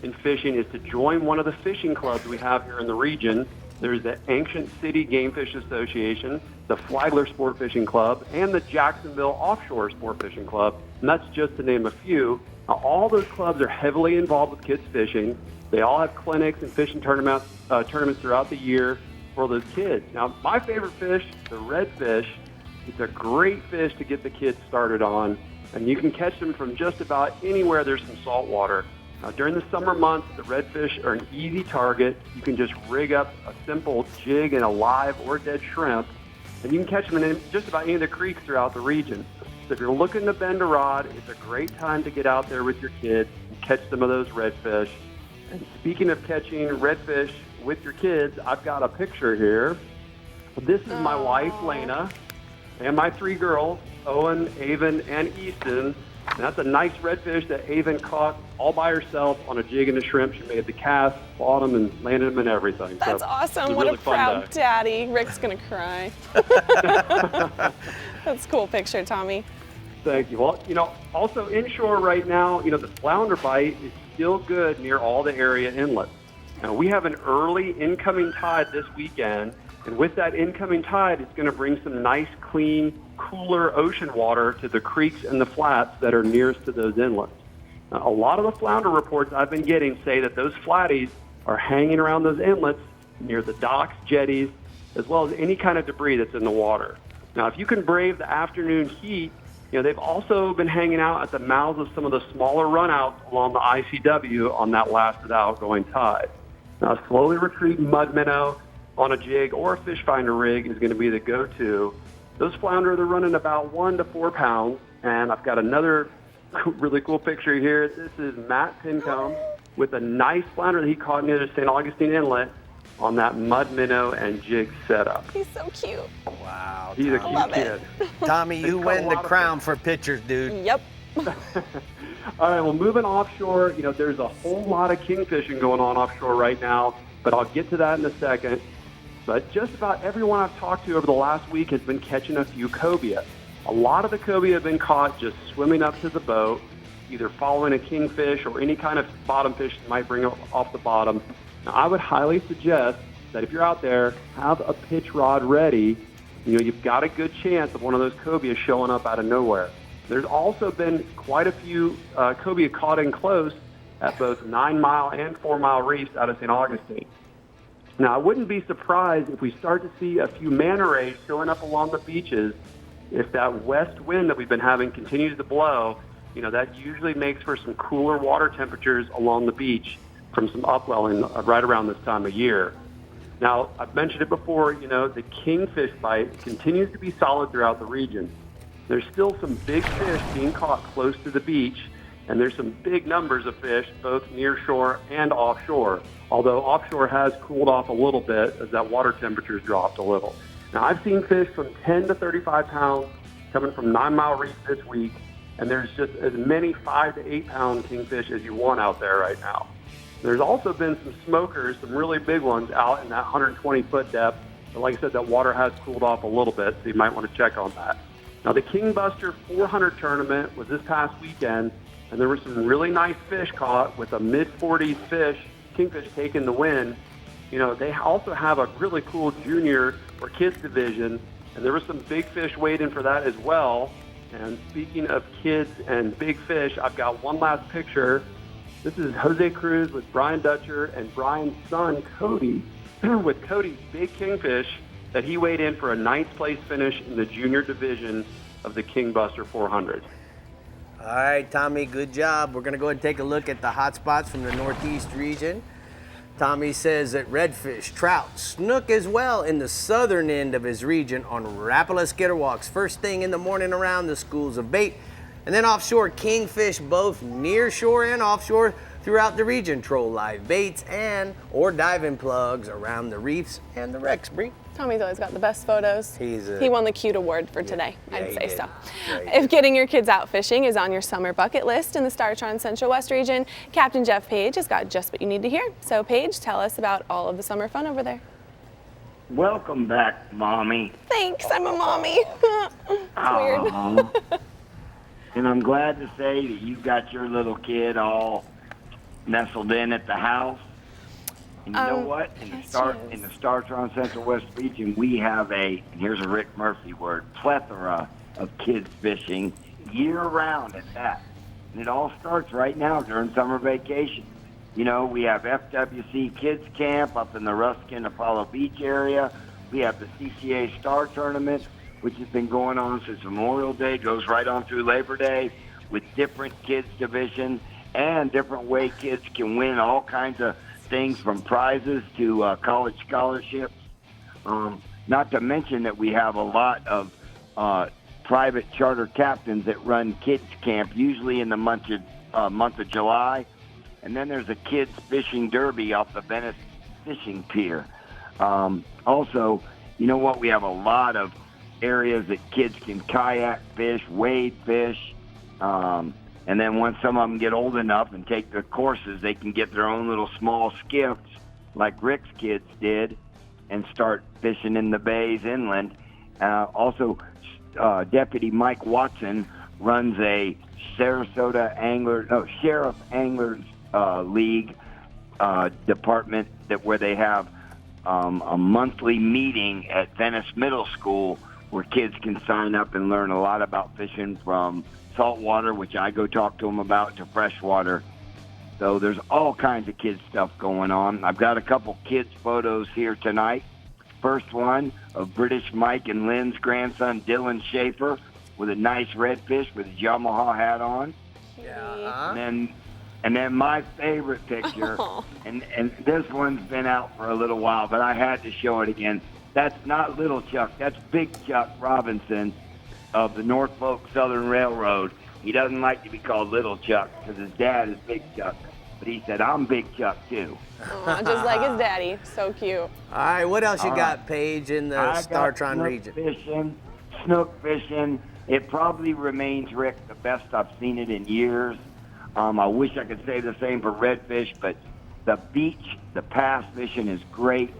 in fishing is to join one of the fishing clubs we have here in the region. There's the Ancient City Game Fish Association, the Flagler Sport Fishing Club, and the Jacksonville Offshore Sport Fishing Club, and that's just to name a few. Now, all those clubs are heavily involved with kids fishing. They all have clinics and fishing tournaments throughout the year for those kids. Now, my favorite fish, the redfish, it's a great fish to get the kids started on, and you can catch them from just about anywhere there's some salt water. Now, during the summer months, the redfish are an easy target. You can just rig up a simple jig and a live or dead shrimp, and you can catch them in just about any of the creeks throughout the region. So if you're looking to bend a rod, it's a great time to get out there with your kids and catch some of those redfish. And speaking of catching redfish with your kids, I've got a picture here. This is my wife, Lena, and my three girls, Owen, Avon, and Easton. And that's a nice redfish that Avon caught all by herself on a jig and a shrimp. She made the cast, fought them, and landed them and everything. That's awesome. What really a proud daddy. Rick's going to cry. That's a cool picture, Tommy. Thank you. Well, you know, also inshore right now, you know, the flounder bite is still good near all the area inlets. Now, we have an early incoming tide this weekend, and with that incoming tide, it's going to bring some nice, clean, cooler ocean water to the creeks and the flats that are nearest to those inlets. Now, a lot of the flounder reports I've been getting say that those flatties are hanging around those inlets near the docks, jetties, as well as any kind of debris that's in the water. Now, if you can brave the afternoon heat, you know, they've also been hanging out at the mouths of some of the smaller runouts along the ICW on that last of the outgoing tide. Now, a slowly retreating mud minnow on a jig or a fish finder rig is going to be the go-to. Those flounder, they're running about 1 to 4 pounds, and I've got another really cool picture here. This is Matt Pincombe with a nice flounder that he caught near the St. Augustine Inlet on that mud minnow and jig setup. He's so cute. Wow. He's a cute kid. Tommy, you He's win got a the lot of crown for pictures, dude. Yep. All right, well, moving offshore, there's a whole lot of kingfishing going on offshore right now, but I'll get to that in a second. But just about everyone I've talked to over the last week has been catching a few cobia. A lot of the cobia have been caught just swimming up to the boat, either following a kingfish or any kind of bottom fish that might bring it off the bottom. Now, I would highly suggest that if you're out there, have a pitch rod ready. You've got a good chance of one of those cobia showing up out of nowhere. There's also been quite a few cobia caught in close at both 9 Mile and 4 Mile reefs out of St. Augustine. Now, I wouldn't be surprised if we start to see a few manta rays showing up along the beaches. If that west wind that we've been having continues to blow, that usually makes for some cooler water temperatures along the beach from some upwelling right around this time of year. Now, I've mentioned it before, the kingfish bite continues to be solid throughout the region. There's still some big fish being caught close to the beach, and there's some big numbers of fish both near shore and offshore, although offshore has cooled off a little bit as that water temperature's dropped a little. Now, I've seen fish from 10 to 35 pounds coming from 9 Mile Reef this week, and there's just as many 5 to 8 pound kingfish as you want out there right now. There's also been some smokers, some really big ones out in that 120-foot depth, but like I said, that water has cooled off a little bit, so you might want to check on that. Now, the King Buster 400 tournament was this past weekend, and there were some really nice fish caught with a mid-40s fish, kingfish taking the win. They also have a really cool junior or kids division, and there was some big fish waiting for that as well. And speaking of kids and big fish, I've got one last picture. This is Jose Cruz with Brian Dutcher and Brian's son, Cody, with Cody's big kingfish that he weighed in for a 9th place finish in the junior division of the King Buster 400. All right, Tommy, good job. We're going to go ahead and take a look at the hot spots from the Northeast region. Tommy says that redfish, trout, snook as well in the southern end of his region on Rapala skitterwalks first thing in the morning around the schools of bait. And then offshore, kingfish both near shore and offshore throughout the region troll live baits and or diving plugs around the reefs and the wrecks, Brie. Tommy's always got the best photos. He won the cute award for today, I'd say so. Yeah, if getting your kids out fishing is on your summer bucket list in the Startron Central West region, Captain Jeff Page has got just what you need to hear. So Page, tell us about all of the summer fun over there. Welcome back, Mommy. Thanks, I'm a mommy. It's weird. And I'm glad to say that you've got your little kid all nestled in at the house. And you know what? In the Startron Central West region, we have and here's a Rick Murphy word, plethora of kids fishing year-round at that. And it all starts right now during summer vacation. We have FWC Kids Camp up in the Ruskin Apollo Beach area. We have the CCA Star Tournament, which has been going on since Memorial Day, goes right on through Labor Day with different kids divisions and different way kids can win all kinds of things from prizes to college scholarships. Not to mention that we have a lot of private charter captains that run kids camp, usually in the month of July. And then there's a kids fishing derby off the Venice Fishing Pier. Also, you know what? We have a lot of areas that kids can kayak fish, wade fish. And then once some of them get old enough and take the courses, they can get their own little small skiffs like Rick's kids did and start fishing in the bays inland. Also, Deputy Mike Watson runs a Sheriff Anglers League department where they have a monthly meeting at Venice Middle School where kids can sign up and learn a lot about fishing from saltwater, which I go talk to them about, to freshwater. So there's all kinds of kids stuff going on. I've got a couple kids photos here tonight. First one of British Mike and Lynn's grandson, Dylan Schaefer, with a nice redfish with his Yamaha hat on. Yeah. And then my favorite picture, and this one's been out for a little while, but I had to show it again. That's not Little Chuck. That's Big Chuck Robinson of the Norfolk Southern Railroad. He doesn't like to be called Little Chuck because his dad is Big Chuck. but he said, I'm Big Chuck too. Aw, just like his daddy. So cute. All right, what else you All got, right. Paige, in the I got StarTron snook region? Snook fishing. It probably remains, Rick, the best I've seen it in years. I wish I could say the same for redfish, but the beach, the pass fishing is great.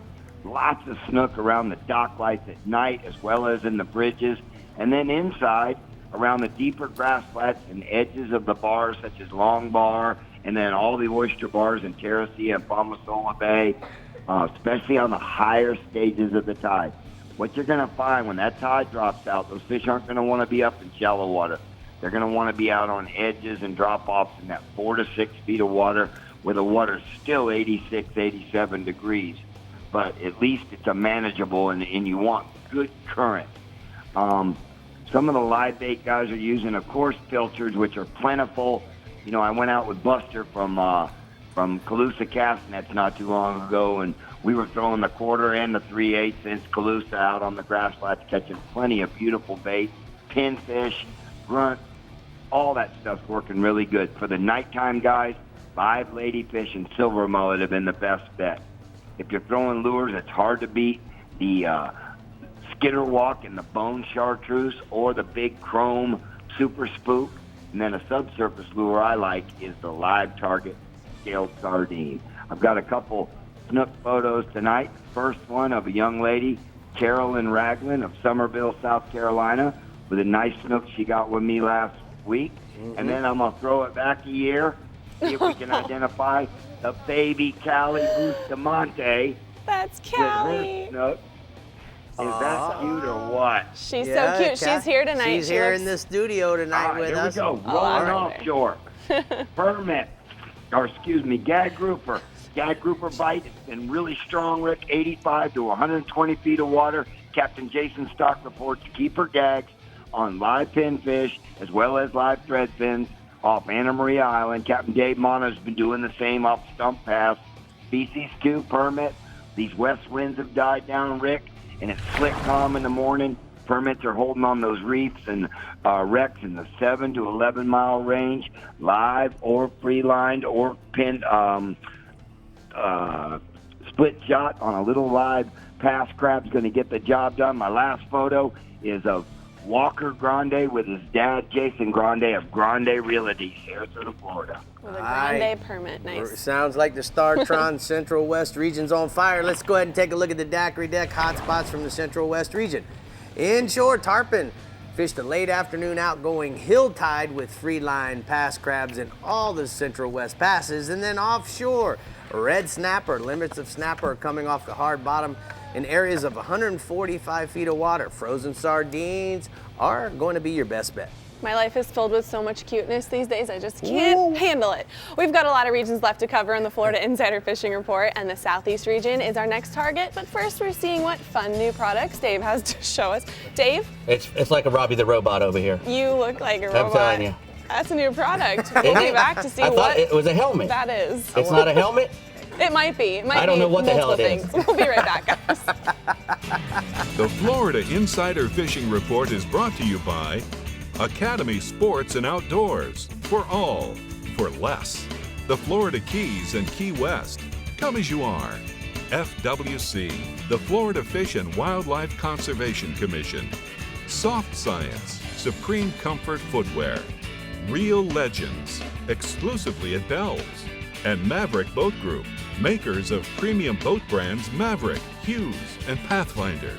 Lots of snook around the dock lights at night as well as in the bridges. And then inside, around the deeper grass flats and edges of the bars such as Long Bar and then all the oyster bars in Terracea and Palmasola Bay, especially on the higher stages of the tide. What you're going to find when that tide drops out, those fish aren't going to want to be up in shallow water. They're going to want to be out on edges and drop-offs in that 4 to 6 feet of water where the water's still 86, 87 degrees. But at least it's a manageable, and you want good current. Some of the live bait guys are using, of course, filters, which are plentiful. You know, I went out with Buster from Calusa Cast Nets not too long ago, and we were throwing the 1/4 and the 3/8 inch Calusa out on the grass flats, catching plenty of beautiful bait, pinfish, grunt, all that stuff's working really good. For the nighttime guys, live ladyfish and silver mullet have been the best bet. If you're throwing lures, it's hard to beat the skitter walk and the bone chartreuse or the big chrome super spook. And then a subsurface lure I like is the live target scaled sardine. I've got a couple snook photos tonight. First one of a young lady, Carolyn Ragland of Summerville, South Carolina, with a nice snook she got with me last week. And then I'm going to throw it back a year, see if we can identify the baby Callie Bustamante. That's with her Callie. snook. Is that cute or what? She's so cute. She's here tonight. She's here in the studio tonight with us. Here we go. Rolling offshore. Permit, or excuse me, gag grouper. Gag grouper bite. It's been really strong, Rick. 85 to 120 feet of water. Captain Jason Stock reports keeper gags on live pinfish as well as live thread fins off Anna Maria Island. Captain Dave Mona's been doing the same off Stump Pass. Species 2 permit. These west winds have died down, Rick, and it's slick calm in the morning. Permits are holding on those reefs and wrecks in the 7 to 11 mile range, live or free-lined or pinned, split shot on a little live pass crab's going to get the job done. My last photo is of Walker Grande with his dad, Jason Grande of Grande Realty, Sarasota, Florida. With a Grande permit. Nice. Sounds like the StarTron Central West region's on fire. Let's go ahead and take a look at the daiquiri deck hotspots from the Central West region. Inshore tarpon fished a late afternoon outgoing hill tide with free line pass crabs in all the Central West passes. And then offshore, red snapper, limits of snapper are coming off the hard bottom in areas of 145 feet of water. Frozen sardines are going to be your best bet. My life is filled with so much cuteness these days, I just can't handle it. We've got a lot of regions left to cover in the Florida Insider Fishing Report, and the Southeast region is our next target. But first, we're seeing what fun new products Dave has to show us. Dave? It's like a Robbie the Robot over here. You look like a robot. I'm telling you. That's a new product. We'll be back to see what it was a helmet. That is. It's not a helmet? It might be. It might I don't know what the hell it things. is. We'll be right back, guys. The Florida Insider Fishing Report is brought to you by Academy Sports and Outdoors. For all, for less. The Florida Keys and Key West. Come as you are. FWC, the Florida Fish and Wildlife Conservation Commission. SoftScience, Supreme Comfort Footwear. Real Legends, exclusively at Bell's. And Maverick Boat Group, makers of premium boat brands Maverick, Hughes, and Pathfinder.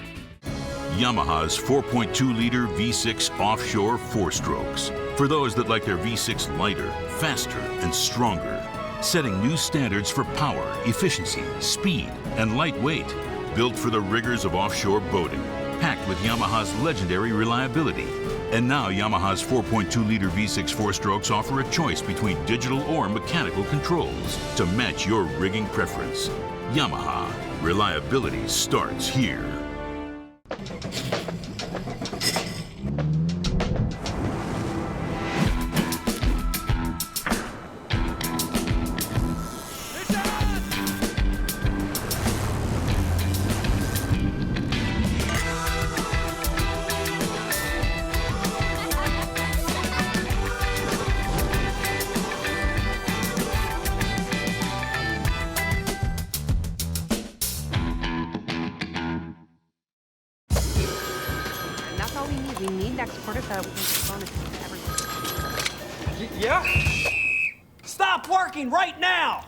Yamaha's 4.2-liter V6 offshore 4-strokes. For those that like their V6 lighter, faster, and stronger. Setting new standards for power, efficiency, speed, and lightweight. Built for the rigors of offshore boating. Packed with Yamaha's legendary reliability. And now Yamaha's 4.2-liter V6 4-strokes offer a choice between digital or mechanical controls to match your rigging preference. Yamaha. Reliability starts here. Yeah? Stop working right now!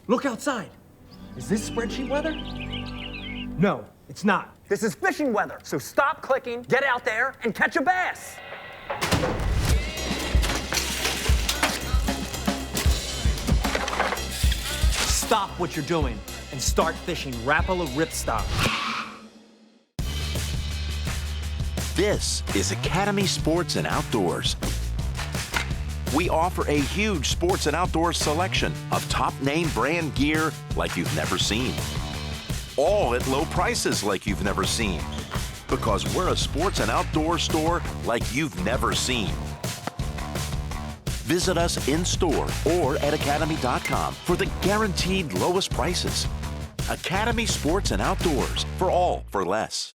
Look outside. Is this spreadsheet weather? No, it's not. This is fishing weather. So stop clicking, get out there, and catch a bass. Stop what you're doing and start fishing Rapala ripstop. This is Academy Sports and Outdoors. We offer a huge sports and outdoors selection of top name brand gear like you've never seen. All at low prices like you've never seen. Because we're a sports and outdoor store like you've never seen. Visit us in store or at academy.com for the guaranteed lowest prices. Academy Sports and Outdoors, for all for less.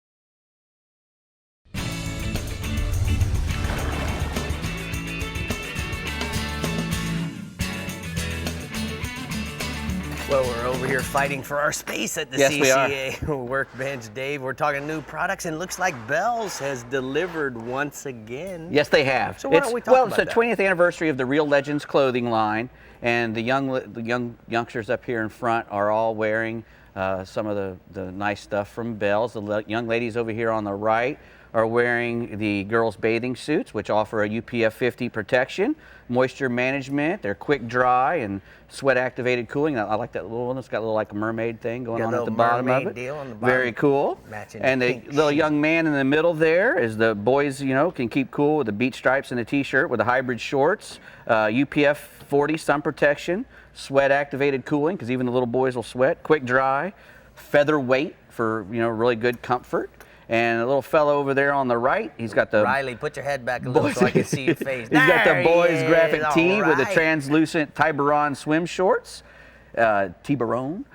Well, we're over here fighting for our space at the Yes, we are. CCA Workbench, Dave. We're talking new products, and it looks like Bell's has delivered once again. Yes, they have. So why don't we talk about it's the 20th anniversary of the Real Legends clothing line, and the youngsters up here in front are all wearing some of the nice stuff from Bell's. The young ladies over here on the right are wearing the girls' bathing suits, which offer a UPF 50 protection, moisture management. They're quick dry and sweat activated cooling. I like that little one. It's got a little like a mermaid thing going on at the bottom of it. Deal on the bottom. Very cool. Matching And the pink little sheet. young man in the middle there is the boys, can keep cool with the beach stripes and the t-shirt with the hybrid shorts, UPF 40 sun protection, sweat activated cooling because even the little boys will sweat, quick dry, featherweight for really good comfort. And a little fellow over there on the right, he's got the Riley, put your head back a little so I can see your face. He's got the boys graphic tee with the right. translucent Tiburon swim shorts. Tiburon.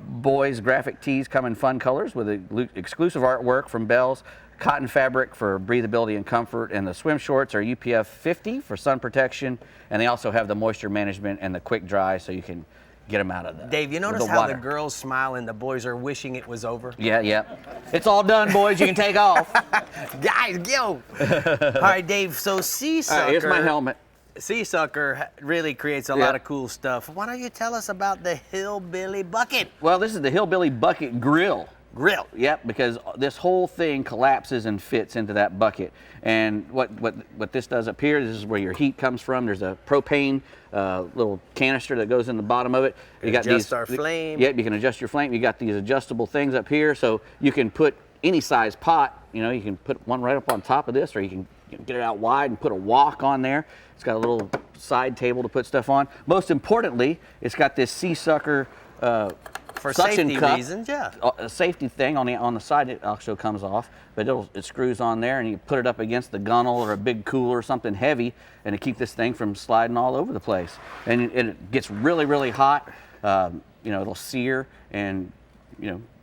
Boys graphic tees come in fun colors with exclusive artwork from Bell's. Cotton fabric for breathability and comfort, and the swim shorts are UPF 50 for sun protection, and they also have the moisture management and the quick dry so you can get them out of the Dave, you notice the how water. the girls smile and the boys are wishing it was over? Yeah. It's all done, boys. You can take off. Guys, go! All right, Dave, so Sea Sucker. All right, here's my helmet. Sea Sucker really creates a lot of cool stuff. Why don't you tell us about the Hillbilly Bucket? Well, this is the Hillbilly Bucket Grill. Yep, because this whole thing collapses and fits into that bucket. And what this does up here, this is where your heat comes from. There's a propane little canister that goes in the bottom of it. You got adjust our flame. Yep, you can adjust your flame. You got these adjustable things up here, so you can put any size pot. You can put one right up on top of this, or you can get it out wide and put a wok on there. It's got a little side table to put stuff on. Most importantly, it's got this Sea Sucker for suction safety cup, reasons, yeah. A safety thing on the side. It also comes off, but it screws on there, and you put it up against the gunnel or a big cooler or something heavy, and to keep this thing from sliding all over the place. And it gets really, really hot. It'll sear and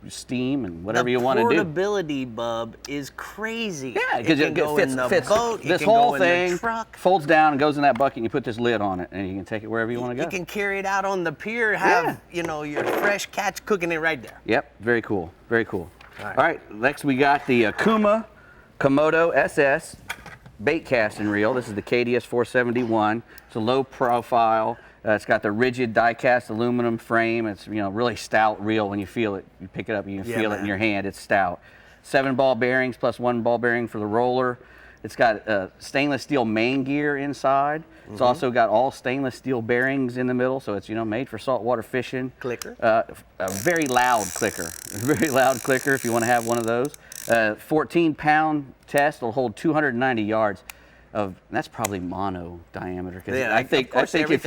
steam and whatever you want to do. The portability, bub, is crazy. Yeah, because it fits in the boat. This it can whole go in thing the truck. folds down and goes in that bucket, and you put this lid on it, and you can take it wherever you want to go. You can carry it out on the pier, have your fresh catch cooking it right there. Yep, very cool, very cool. All right, next we got the Akuma Komodo SS bait casting reel. This is the KDS 471. It's a low profile. It's got the rigid die-cast aluminum frame. It's really stout reel. When you feel it, you pick it up, you can feel it in your hand. It's stout. 7 ball bearings plus 1 ball bearing for the roller. It's got stainless steel main gear inside. It's also got all stainless steel bearings in the middle, so it's made for saltwater fishing. Clicker. A very loud clicker. A very loud clicker if you want to have one of those. 14-pound test will hold 290 yards. That's probably mono diameter. Yeah, I think if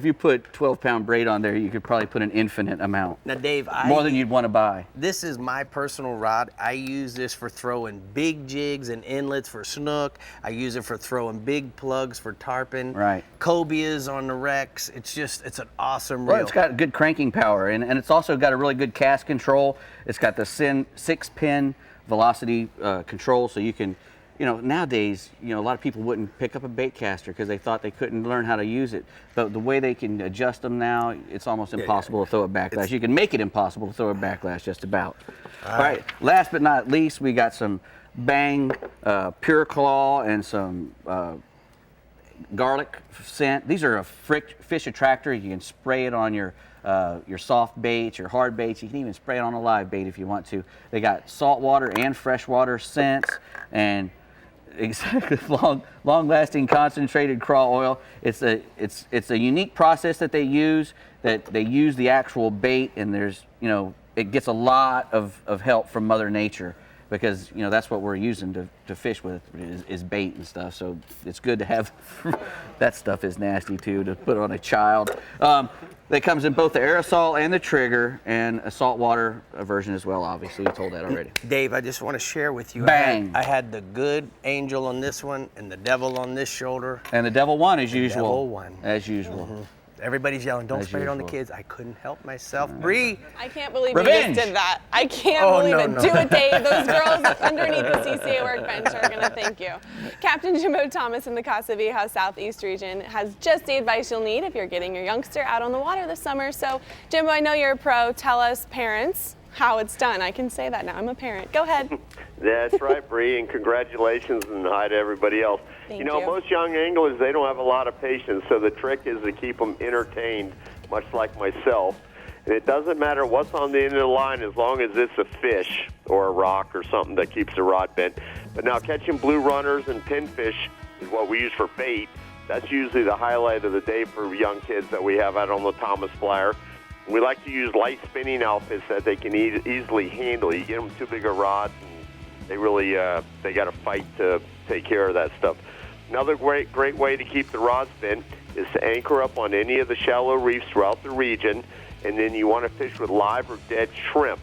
you put 12-pound braid on there, you could probably put an infinite amount. Now, Dave, more than you'd want to buy. This is my personal rod. I use this for throwing big jigs and inlets for snook. I use it for throwing big plugs for tarpon. Right. Cobias on the wrecks. It's an awesome reel. Well, it's got good cranking power, and it's also got a really good cast control. It's got the 6-pin velocity control, so you can. Nowadays, a lot of people wouldn't pick up a bait caster because they thought they couldn't learn how to use it. But the way they can adjust them now, it's almost impossible to throw a backlash. You can make it impossible to throw a backlash just about. All right. Last but not least, we got some Bang, Pure Claw, and some garlic scent. These are a fish attractor. You can spray it on your soft baits, your hard baits. You can even spray it on a live bait if you want to. They got saltwater and freshwater scents, and exactly long-lasting concentrated craw oil. It's a unique process that they use. That they use the actual bait, and there's it gets a lot of help from Mother Nature, because that's what we're using to fish with is bait and stuff. So it's good to have. That stuff is nasty too to put on a child. That comes in both the aerosol and the trigger, and a saltwater version as well. Obviously, we told that already. Dave, I just want to share with you. Bang! I had the good angel on this one and the devil on this shoulder. And the devil won as usual. Devil won. As usual. Mm-hmm. Everybody's yelling, don't spray it on the kids. I couldn't help myself. Brie. I can't believe Revenge. you just did that. I can't believe it. Do it, Dave. Those girls underneath the CCA workbench are going to thank you. Captain Jimbo Thomas in the Casa Vieja Southeast region has just the advice you'll need if you're getting your youngster out on the water this summer. So, Jimbo, I know you're a pro. Tell us, parents, how it's done. I can say that now. I'm a parent. Go ahead. That's right, Brie, and congratulations, and hi to everybody else. Thank you know, you. most young anglers, they don't have a lot of patience, so the trick is to keep them entertained, much like myself. And it doesn't matter what's on the end of the line as long as it's a fish or a rock or something that keeps the rod bent. But now catching blue runners and pinfish is what we use for bait. That's usually the highlight of the day for young kids that we have out on the Thomas Flyer. We like to use light spinning outfits that they can easily handle. You get them too big a rods, and they really they got to fight to take care of that stuff. Another great way to keep the rod bent is to anchor up on any of the shallow reefs throughout the region, and then you want to fish with live or dead shrimp.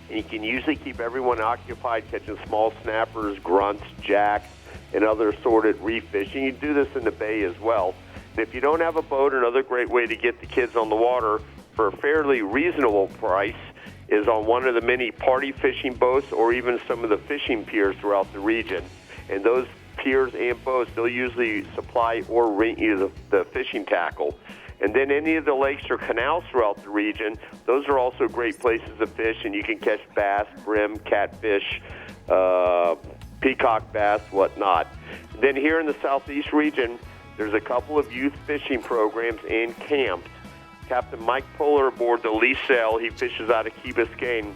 And you can usually keep everyone occupied catching small snappers, grunts, jacks, and other assorted reef fish. And you do this in the bay as well. And if you don't have a boat, another great way to get the kids on the water for a fairly reasonable price is on one of the many party fishing boats or even some of the fishing piers throughout the region. And those piers and boats, they'll usually supply or rent you the fishing tackle. And then any of the lakes or canals throughout the region, those are also great places to fish, and you can catch bass, brim, catfish, peacock bass, whatnot. And then here in the southeast region, there's a couple of youth fishing programs and camps. Captain Mike Puller aboard the Lee Sail, he fishes out of Key Biscayne.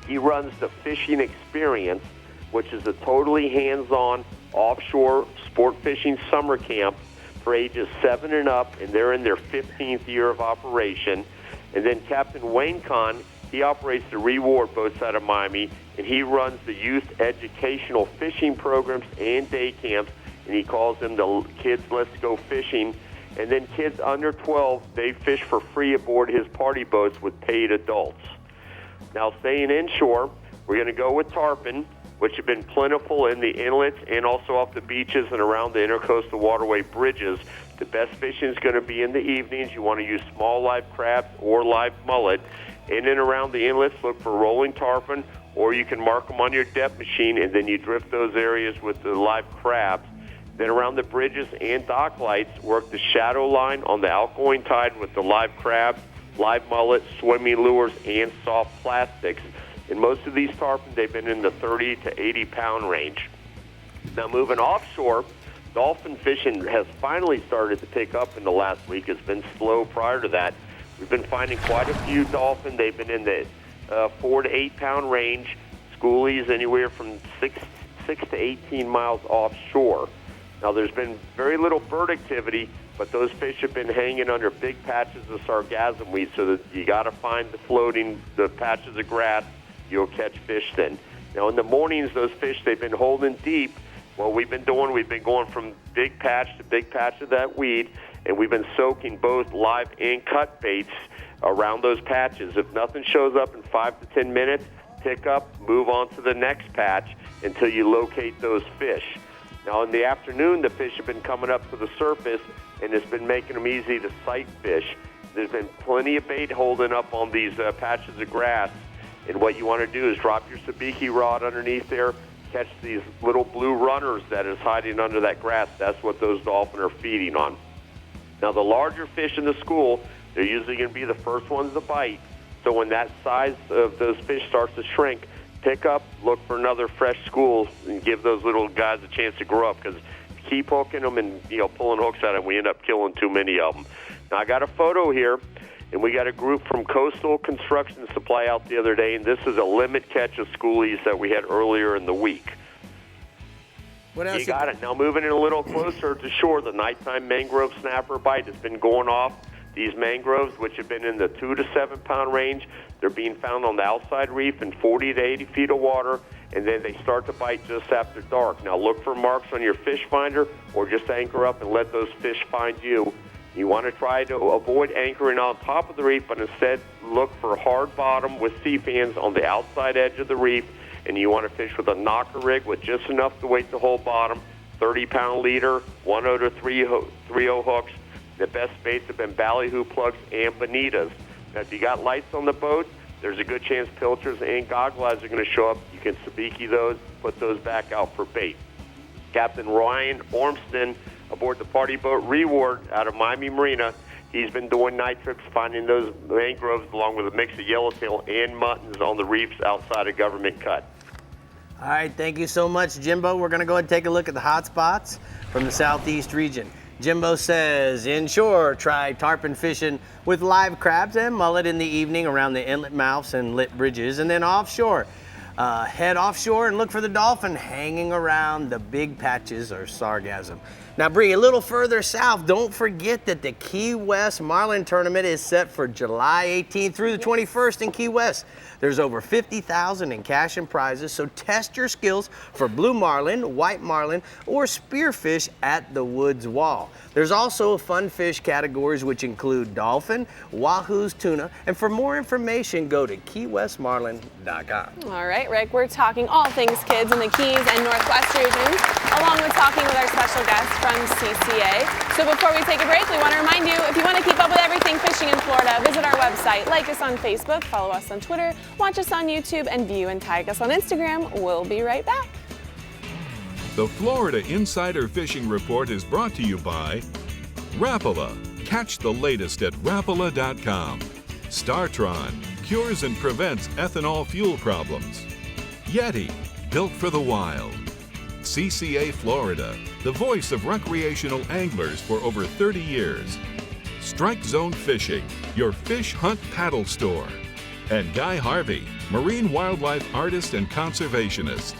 He runs the Fishing Experience, which is a totally hands-on offshore sport fishing summer camp for ages 7 and up, and they're in their 15th year of operation. And then Captain Wayne Kahn, he operates the Reward boats out of Miami, and he runs the youth educational fishing programs and day camps, and he calls them the Kids Let's Go Fishing. And then kids under 12, they fish for free aboard his party boats with paid adults. Now, staying inshore, we're going to go with tarpon, which have been plentiful in the inlets and also off the beaches and around the intercoastal waterway bridges. The best fishing is going to be in the evenings. You want to use small live crabs or live mullet. In and around the inlets, look for rolling tarpon, or you can mark them on your depth machine, and then you drift those areas with the live crabs. Then around the bridges and dock lights, work the shadow line on the outgoing tide with the live crabs, live mullet, swimming lures, and soft plastics. In most of these tarpon, they've been in the 30 to 80 pound range. Now moving offshore, dolphin fishing has finally started to pick up in the last week. It's been slow prior to that. We've been finding quite a few dolphin. They've been in the 4 to 8 pound range. Schoolies anywhere from 6 to 18 miles offshore. Now, there's been very little bird activity, but those fish have been hanging under big patches of sargassum weed, so that you got to find the patches of grass you'll catch fish then. Now, in the mornings, those fish, they've been holding deep. What we've been doing, we've been going from big patch to big patch of that weed, and we've been soaking both live and cut baits around those patches. If nothing shows up in 5 to 10 minutes, pick up, move on to the next patch until you locate those fish. Now, in the afternoon, the fish have been coming up to the surface, and it's been making them easy to sight fish. There's been plenty of bait holding up on these patches of grass, and what you want to do is drop your sabiki rod underneath there, catch these little blue runners that is hiding under that grass. That's what those dolphin are feeding on. Now, the larger fish in the school, they're usually going to be the first ones to bite. So when that size of those fish starts to shrink, pick up, look for another fresh school, and give those little guys a chance to grow up, because keep hooking them and pulling hooks at them, we end up killing too many of them. Now, I got a photo here, and we got a group from Coastal Construction Supply out the other day, and this is a limit catch of schoolies that we had earlier in the week. What else? You got it. Now, moving in a little closer to shore, the nighttime mangrove snapper bite has been going off. These mangroves, which have been in the 2 to 7 pound range, they're being found on the outside reef in 40 to 80 feet of water, and then they start to bite just after dark. Now, look for marks on your fish finder, or just anchor up and let those fish find you. You want to try to avoid anchoring on top of the reef, but instead look for hard bottom with sea fans on the outside edge of the reef, and you want to fish with a knocker rig with just enough weight to hold bottom, 30-pound leader, 1/0 to 3/0 hooks. The best baits have been ballyhoo plugs and bonitas. Now, if you got lights on the boat, there's a good chance pilchers and goggle eyes are going to show up. You can sabiki those, put those back out for bait. Captain Ryan Ormston aboard the party boat Reward out of Miami Marina, he's been doing night trips finding those mangroves along with a mix of yellowtail and muttons on the reefs outside of Government Cut. All right, thank you so much, Jimbo. We're going to go ahead and take a look at the hot spots from the southeast region. Jimbo says, inshore, try tarpon fishing with live crabs and mullet in the evening around the inlet mouths and lit bridges. And then offshore, head offshore and look for the dolphin hanging around the big patches or sargassum. Now, Brie, a little further south, don't forget that the Key West Marlin Tournament is set for July 18th through the 21st in Key West. There's over $50,000 in cash and prizes, so test your skills for blue marlin, white marlin, or spearfish at the Woods Wall. There's also fun fish categories which include dolphin, wahoos, tuna, and for more information, go to keywestmarlin.com. All right, Rick, we're talking all things kids in the Keys and Northwest regions, along with talking with our special guest from CCA. So before we take a break, we want to remind you, if you want to keep up with everything fishing in Florida, visit our website, like us on Facebook, follow us on Twitter, watch us on YouTube, and view and tag us on Instagram. We'll be right back. The Florida Insider Fishing Report is brought to you by Rapala. Catch the latest at Rapala.com. Startron cures and prevents ethanol fuel problems. Yeti, built for the wild. CCA Florida, the voice of recreational anglers for over 30 years. Strike Zone Fishing, your fish hunt paddle store. And Guy Harvey, marine wildlife artist and conservationist.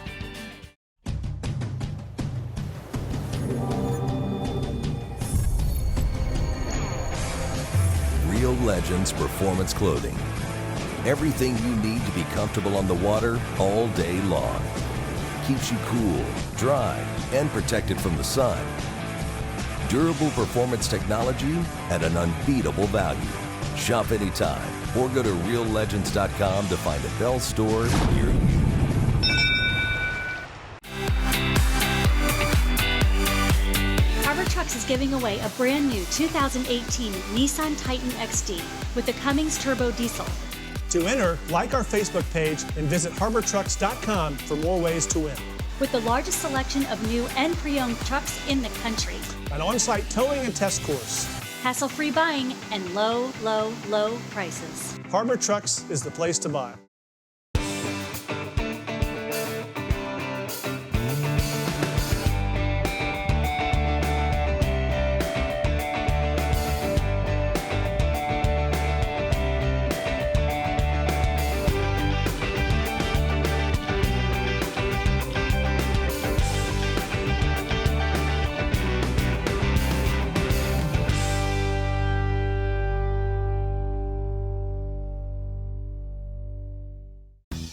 Real Legends Performance Clothing. Everything you need to be comfortable on the water all day long. Keeps you cool, dry, and protected from the sun. Durable performance technology at an unbeatable value. Shop anytime or go to reallegends.com to find a Bell store near you. Harbor Trucks is giving away a brand new 2018 Nissan Titan XD with the Cummins Turbo Diesel. To enter, like our Facebook page and visit harbortrucks.com for more ways to win. With the largest selection of new and pre-owned trucks in the country. An on-site towing and test course. Hassle-free buying and low, low, low prices. Harbor Trucks is the place to buy.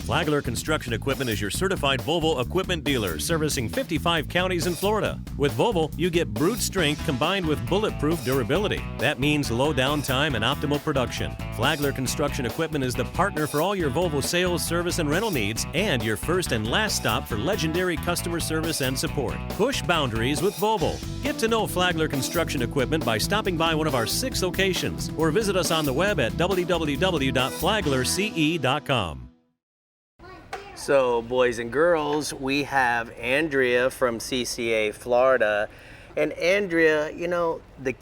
Flagler Construction Equipment is your certified Volvo equipment dealer, servicing 55 counties in Florida. With Volvo, you get brute strength combined with bulletproof durability. That means low downtime and optimal production. Flagler Construction Equipment is the partner for all your Volvo sales, service, and rental needs, and your first and last stop for legendary customer service and support. Push boundaries with Volvo. Get to know Flagler Construction Equipment by stopping by one of our 6 locations, or visit us on the web at www.flaglerce.com. So, boys and girls, we have Andrea from CCA Florida. And Andrea, you know, the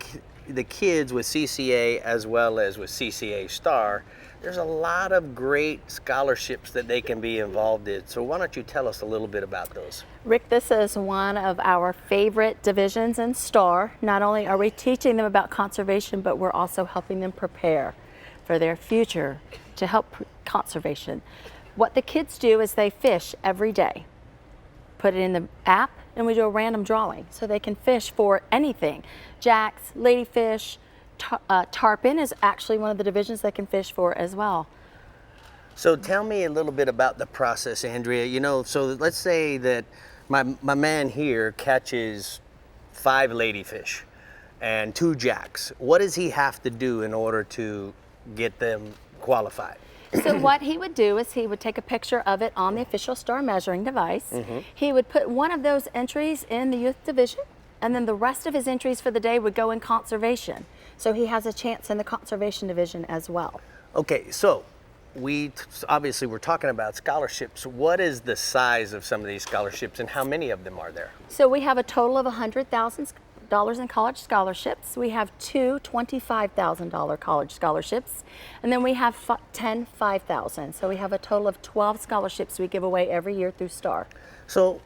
kids with CCA as well as with CCA Star, there's a lot of great scholarships that they can be involved in. So why don't you tell us a little bit about those? Rick, this is one of our favorite divisions in STAR. Not only are we teaching them about conservation, but we're also helping them prepare for their future to help conservation. What the kids do is they fish every day. Put it in the app, and we do a random drawing so they can fish for anything. Jacks, ladyfish, tarpon is actually one of the divisions they can fish for as well. So tell me a little bit about the process, Andrea. You know, so let's say that my man here catches 5 ladyfish and 2 jacks. What does he have to do in order to get them qualified? So what he would do is he would take a picture of it on the official STAR measuring device. He would put one of those entries in the youth division, and then the rest of his entries for the day would go in conservation. So he has a chance in the conservation division as well. Okay, so obviously we're talking about scholarships. What is the size of some of these scholarships, and how many of them are there? So we have a total of $100,000 in college scholarships. We have 2 $25,000 college scholarships, and then we have 10 $5,000. So we have a total of 12 scholarships we give away every year through STAR. So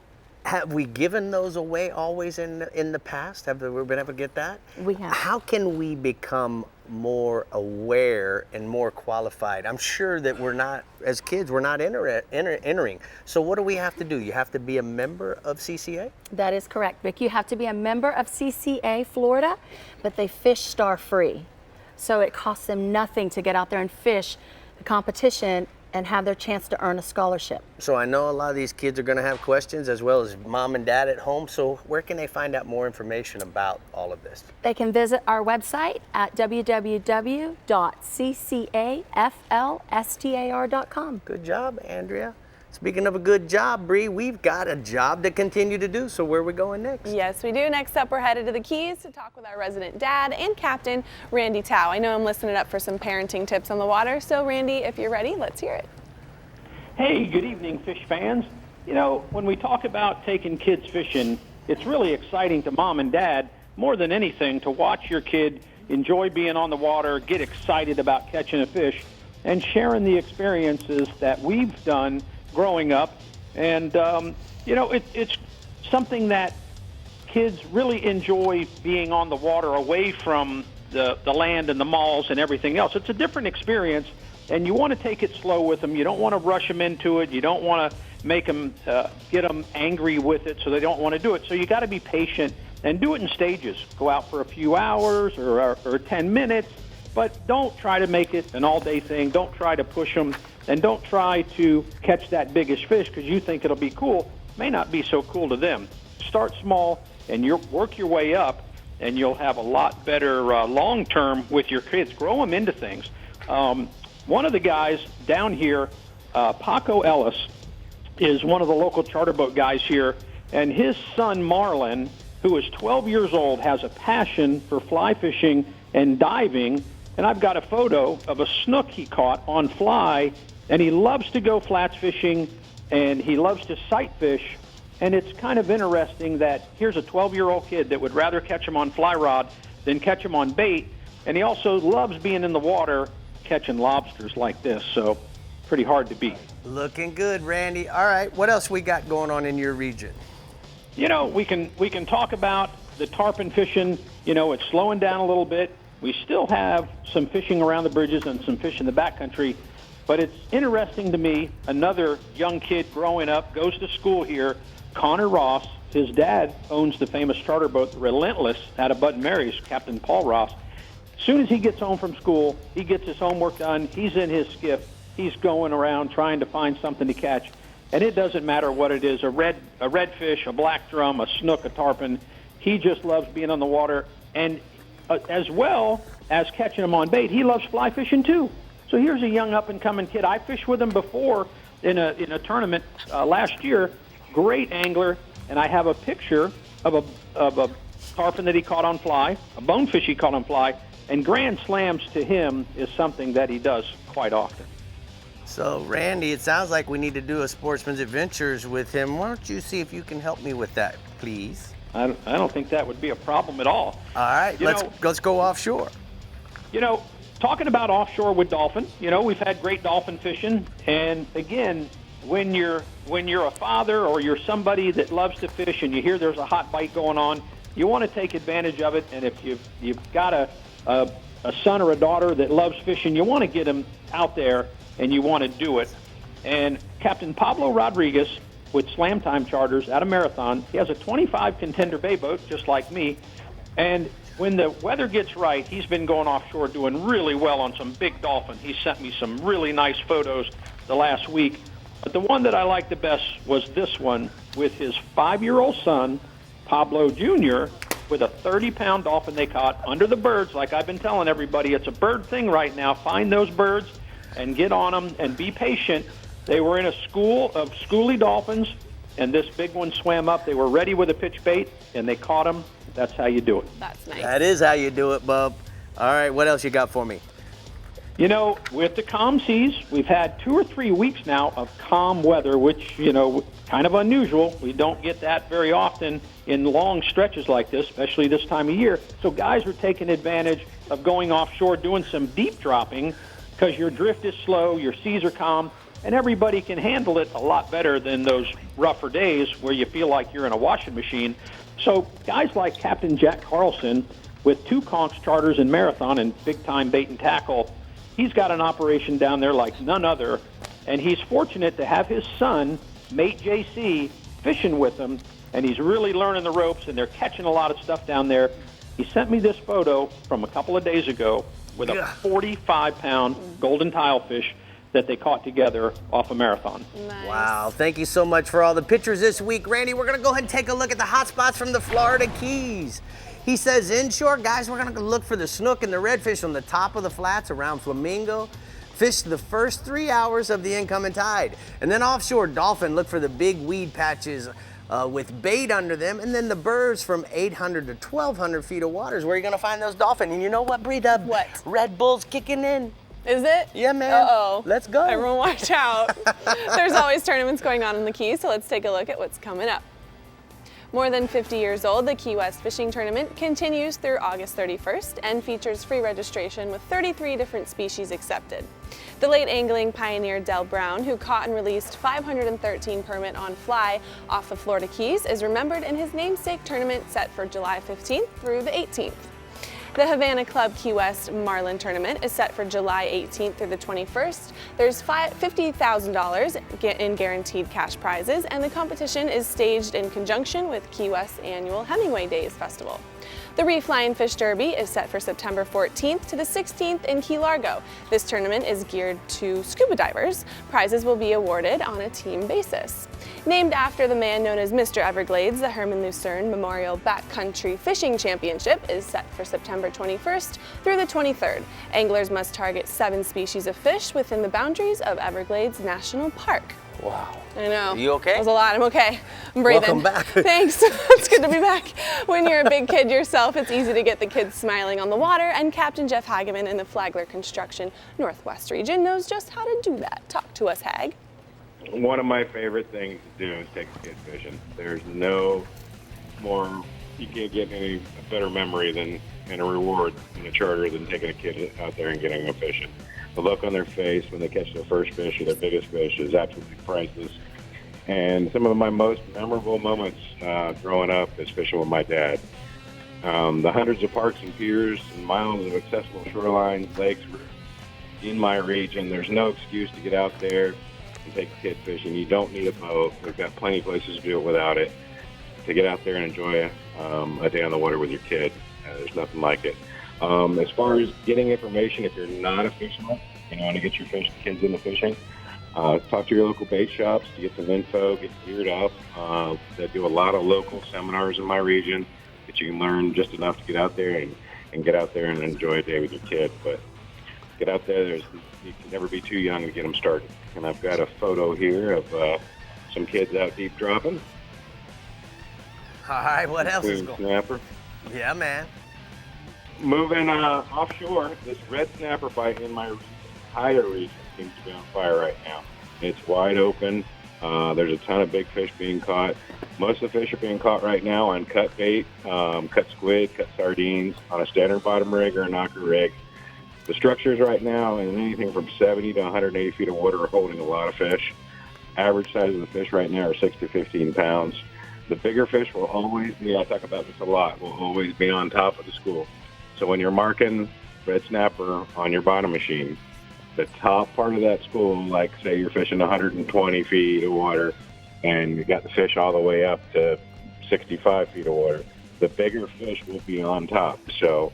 have we given those away always in the past? Have we been able to get that? We have. How can we become more aware and more qualified? I'm sure that we're not, as kids, we're not entering. So what do we have to do? You have to be a member of CCA? That is correct, Rick. You have to be a member of CCA Florida, but they fish STAR free. So it costs them nothing to get out there and fish the competition and have their chance to earn a scholarship. So I know a lot of these kids are going to have questions, as well as mom and dad at home. So where can they find out more information about all of this? They can visit our website at www.ccaflstar.com. Good job, Andrea. Speaking of a good job, Brie, we've got a job to continue to do. So where are we going next? Yes, we do. Next up, we're headed to the Keys to talk with our resident dad and captain, Randy Tao. I know I'm listening up for some parenting tips on the water. So Randy, if you're ready, let's hear it. Hey, good evening, fish fans. You know, when we talk about taking kids fishing, it's really exciting to mom and dad, more than anything, to watch your kid enjoy being on the water, get excited about catching a fish, and sharing the experiences that we've done growing up. And, you know, it's something that kids really enjoy, being on the water away from the land and the malls and everything else. It's a different experience, and you want to take it slow with them. You don't want to rush them into it. You don't want to make them, get them angry with it so they don't want to do it. So you got to be patient and do it in stages. Go out for a few hours or 10 minutes, but don't try to make it an all-day thing. Don't try to push them. And don't try to catch that biggest fish because you think it'll be cool. It may not be so cool to them. Start small and work your way up, and you'll have a lot better long-term with your kids. Grow them into things. One of the guys down here, Paco Ellis, is one of the local charter boat guys here, and his son Marlon, who is 12 years old, has a passion for fly fishing and diving. And I've got a photo of a snook he caught on fly, and he loves to go flats fishing, and he loves to sight fish. And it's kind of interesting that here's a 12-year-old kid that would rather catch him on fly rod than catch him on bait, and he also loves being in the water catching lobsters like this, so pretty hard to beat. Looking good, Randy. All right, what else we got going on in your region? You know, we can talk about the tarpon fishing. You know, it's slowing down a little bit. We still have some fishing around the bridges and some fish in the backcountry, but it's interesting to me, another young kid growing up, goes to school here, Connor Ross. His dad owns the famous charter boat, the Relentless, out of Bud and Mary's, Captain Paul Ross. As soon as he gets home from school, he gets his homework done, he's in his skiff, he's going around trying to find something to catch, and it doesn't matter what it is, a redfish, a black drum, a snook, a tarpon. He just loves being on the water, and as well as catching them on bait, he loves fly fishing too. So here's a young up-and-coming kid. I fished with him before in a tournament last year. Great angler, and I have a picture of a tarpon that he caught on fly, a bonefish he caught on fly, and grand slams to him is something that he does quite often. So, Randy, it sounds like we need to do a Sportsman's Adventures with him. Why don't you see if you can help me with that, please? I don't think that would be a problem at all. All right, let's go offshore. You know, talking about offshore with dolphin, you know, we've had great dolphin fishing. And again, when you're a father or you're somebody that loves to fish and you hear there's a hot bite going on, you want to take advantage of it. And if you've got a son or a daughter that loves fishing, you want to get them out there and you want to do it. And Captain Pablo Rodriguez with Slam Time Charters out of Marathon, he has a 25 Contender Bay boat, just like me. And when the weather gets right, he's been going offshore doing really well on some big dolphin. He sent me some really nice photos the last week. But the one that I liked the best was this one with his 5-year-old son, Pablo Jr., with a 30-pound dolphin they caught under the birds. Like I've been telling everybody, it's a bird thing right now. Find those birds and get on them and be patient. They were in a school of schoolie dolphins, and this big one swam up. They were ready with a pitch bait, and they caught them. That's how you do it. That's nice. That is how you do it, bub. All right, what else you got for me? You know, with the calm seas, we've had 2 or 3 weeks now of calm weather, which, you know, kind of unusual. We don't get that very often in long stretches like this, especially this time of year. So guys are taking advantage of going offshore, doing some deep dropping, because your drift is slow, your seas are calm, and everybody can handle it a lot better than those rougher days where you feel like you're in a washing machine. So guys like Captain Jack Carlson with 2 Conchs Charters in Marathon and big-time bait and tackle, he's got an operation down there like none other, and he's fortunate to have his son, mate JC, fishing with him, and he's really learning the ropes, and they're catching a lot of stuff down there. He sent me this photo from a couple of days ago with a 45-pound golden tilefish that they caught together off a Marathon. Nice. Wow, thank you so much for all the pictures this week, Randy. We're going to go ahead and take a look at the hot spots from the Florida Keys. He says inshore, guys, we're going to look for the snook and the redfish on the top of the flats around Flamingo. Fish the first 3 hours of the incoming tide. And then offshore, dolphin, look for the big weed patches with bait under them. And then the birds from 800 to 1,200 feet of water is where you're going to find those dolphin. And you know what, Brie? What? Red Bull's kicking in. Is it? Yeah, man. Uh-oh. Let's go. Everyone watch out. There's always tournaments going on in the Keys, so let's take a look at what's coming up. More than 50 years old, the Key West Fishing Tournament continues through August 31st and features free registration with 33 different species accepted. The late angling pioneer Del Brown, who caught and released 513 permit on fly off the Florida Keys, is remembered in his namesake tournament set for July 15th through the 18th. The Havana Club Key West Marlin Tournament is set for July 18th through the 21st. There's $50,000 in guaranteed cash prizes, and the competition is staged in conjunction with Key West's annual Hemingway Days Festival. The Reef Lion Fish Derby is set for September 14th to the 16th in Key Largo. This tournament is geared to scuba divers. Prizes will be awarded on a team basis. Named after the man known as Mr. Everglades, the Herman Lucerne Memorial Backcountry Fishing Championship is set for September 21st through the 23rd. Anglers must target 7 species of fish within the boundaries of Everglades National Park. Wow. I know. You okay? That was a lot. I'm okay. I'm breathing. Welcome back. Thanks. It's good to be back. When you're a big kid yourself, it's easy to get the kids smiling on the water, and Captain Jeff Hageman in the Flagler Construction Northwest region knows just how to do that. Talk to us, Hag. One of my favorite things to do is take a kid fishing. There's no more, you can't get any better memory than and a reward in a charter than taking a kid out there and getting them fishing. The look on their face when they catch their first fish or their biggest fish is absolutely priceless. And some of my most memorable moments growing up is fishing with my dad. The hundreds of parks and piers and miles of accessible shorelines, lakes in my region, there's no excuse to get out there and take a kid fishing. You don't need a boat. We've got plenty of places to do it without it. To get out there and enjoy a day on the water with your kid, there's nothing like it. As far as getting information, if you're not a fisherman, you want to get your kids into fishing, talk to your local bait shops to get some info, get geared up. They do a lot of local seminars in my region that you can learn just enough to get out there and get out there and enjoy a day with your kid. But get out there, you can never be too young to get them started. And I've got a photo here of some kids out deep dropping. All right, what else is going on? Snapper. Yeah, man. Moving offshore, this red snapper bite in my entire region seems to be on fire right now. It's wide open. There's a ton of big fish being caught. Most of the fish are being caught right now on cut bait, cut squid, cut sardines, on a standard bottom rig or a knocker rig. The structures right now, in anything from 70 to 180 feet of water, are holding a lot of fish. Average size of the fish right now are 6 to 15 pounds. The bigger fish will always be, I talk about this a lot, will always be on top of the school. So when you're marking red snapper on your bottom machine, the top part of that school, like say you're fishing 120 feet of water and you got the fish all the way up to 65 feet of water, the bigger fish will be on top. So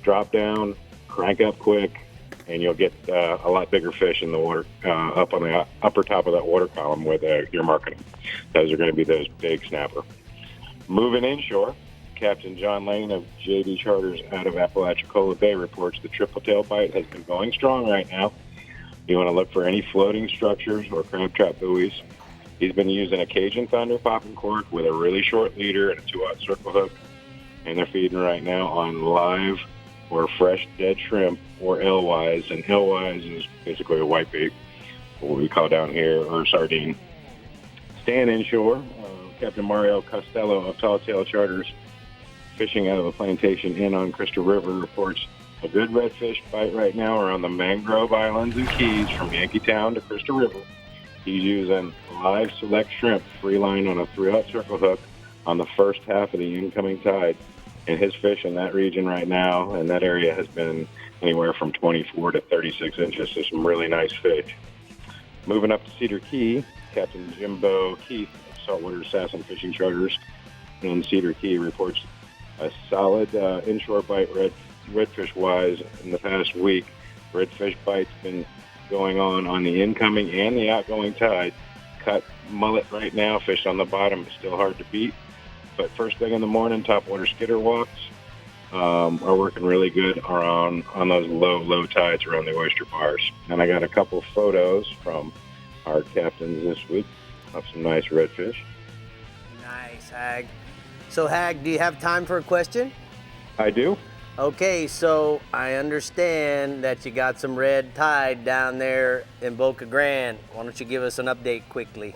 drop down, crank up quick, and you'll get a lot bigger fish in the water up on the upper top of that water column where you're marking them. Those are going to be those big snapper. Moving inshore, Captain John Lane of JD Charters out of Apalachicola Bay reports the triple tail bite has been going strong right now. You want to look for any floating structures or crab trap buoys. He's been using a Cajun Thunder popping cork with a really short leader and a 2/0 circle hook, and they're feeding right now on live or fresh dead shrimp or alewives, and alewives is basically a whitebait, what we call down here, or sardine. Staying inshore, Captain Mario Costello of Tall Tail Charters, fishing out of a plantation inn on Crystal River, reports a good redfish bite right now around the Mangrove Islands and Keys from Yankeetown to Crystal River. He's using live select shrimp free line on a 3/0 circle hook on the first half of the incoming tide. And his fish in that region right now, and that area has been anywhere from 24 to 36 inches, so some really nice fish. Moving up to Cedar Key, Captain Jimbo Keith of Saltwater Assassin Fishing Charters in Cedar Key reports a solid inshore bite redfish-wise in the past week. Redfish bite's been going on the incoming and the outgoing tide. Cut mullet right now, fish on the bottom is still hard to beat. But first thing in the morning, topwater skidder walks are working really good on those low tides around the oyster bars. And I got a couple photos from our captains this week of some nice redfish. Nice, Hag. So, Hag, do you have time for a question? I do. Okay, so I understand that you got some red tide down there in Boca Grande. Why don't you give us an update quickly?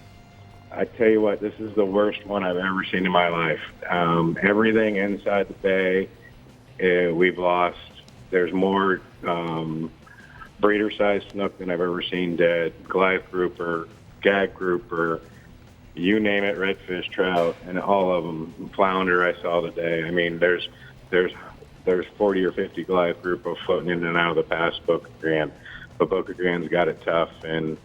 I tell you what, this is the worst one I've ever seen in my life. Everything inside the bay, we've lost. There's more breeder-sized snook than I've ever seen dead. Goliath grouper, gag grouper, you name it, redfish, trout, and all of them. Flounder I saw today. I mean, there's 40 or 50 Goliath grouper floating in and out of the past Boca Grande. But Boca Grande's got it tough, and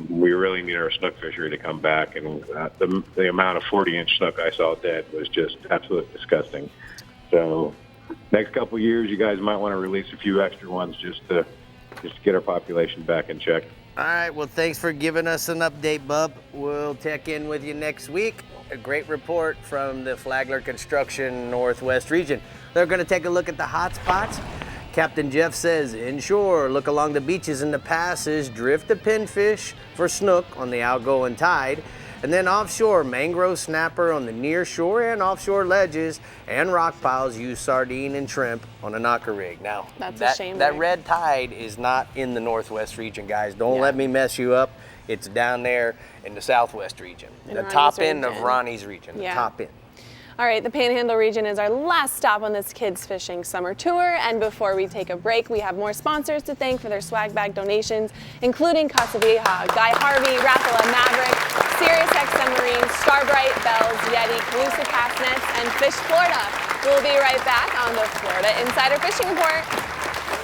we really need our snook fishery to come back, and the amount of 40-inch snook I saw dead was just absolutely disgusting. So next couple of years, you guys might want to release a few extra ones just to get our population back in check. All right, well, thanks for giving us an update, bub. We'll check in with you next week. A great report from the Flagler Construction Northwest region. They're going to take a look at the hot spots. Captain Jeff says, inshore, look along the beaches and the passes, drift the pinfish for snook on the outgoing tide, and then offshore, mangrove snapper on the near shore and offshore ledges, and rock piles, use sardine and shrimp on a knocker rig. Now, That's a shame. That red tide is not in the Northwest region, guys. Don't let me mess you up. It's down there in the Southwest region, the top end of Ronnie's region, the top end. All right, the Panhandle region is our last stop on this Kids Fishing Summer Tour. And before we take a break, we have more sponsors to thank for their swag bag donations, including Casa Vieja, Guy Harvey, Rapala, Maverick, Sirius XM Marine, Starbright, Bells, Yeti, Calusa Castnets, and Fish Florida. We'll be right back on the Florida Insider Fishing Report.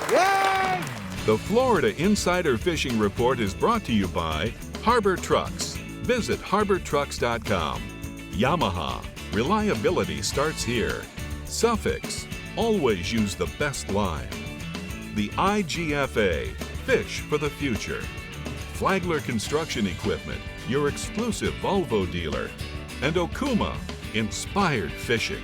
Yay! The Florida Insider Fishing Report is brought to you by Harbor Trucks. Visit harbortrucks.com. Yamaha. Reliability starts here. Suffix. Always use the best line. The IGFA. Fish for the future. Flagler Construction Equipment. Your exclusive Volvo dealer. And Okuma. Inspired fishing.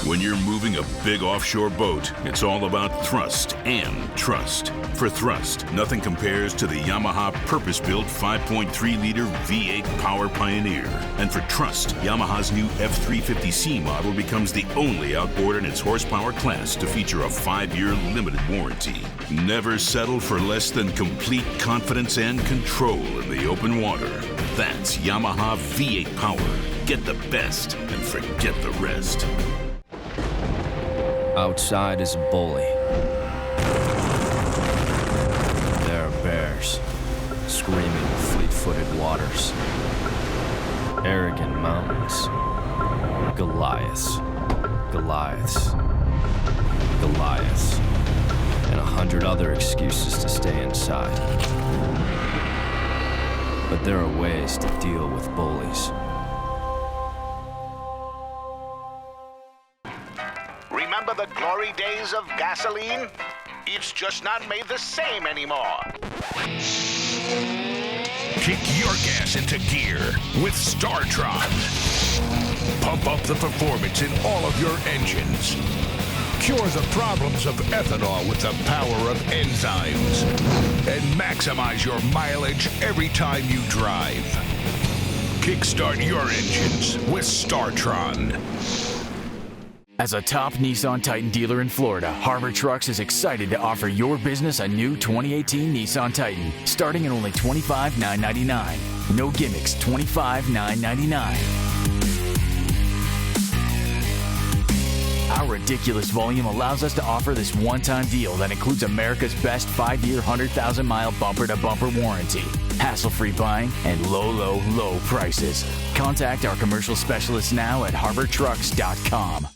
When you're moving a big offshore boat, it's all about thrust and trust. For thrust, nothing compares to the Yamaha purpose-built 5.3-liter V8 Power Pioneer. And for trust, Yamaha's new F350C model becomes the only outboard in its horsepower class to feature a 5-year limited warranty. Never settle for less than complete confidence and control in the open water. That's Yamaha V8 Power. Get the best and forget the rest. Outside is a bully. rivers, screaming fleet-footed waters, arrogant mountains, Goliaths, Goliaths, Goliaths, and 100 other excuses to stay inside. But there are ways to deal with bullies. Remember the glory days of gasoline? It's just not made the same anymore. Kick your gas into gear with StarTron. Pump up the performance in all of your engines. Cure the problems of ethanol with the power of enzymes. And maximize your mileage every time you drive. Kickstart your engines with StarTron. As a top Nissan Titan dealer in Florida, Harbor Trucks is excited to offer your business a new 2018 Nissan Titan, starting at only $25,999. No gimmicks, $25,999. Our ridiculous volume allows us to offer this one-time deal that includes America's best 5-year, 100,000-mile bumper-to-bumper warranty, hassle-free buying, and low, low, low prices. Contact our commercial specialists now at harbortrucks.com.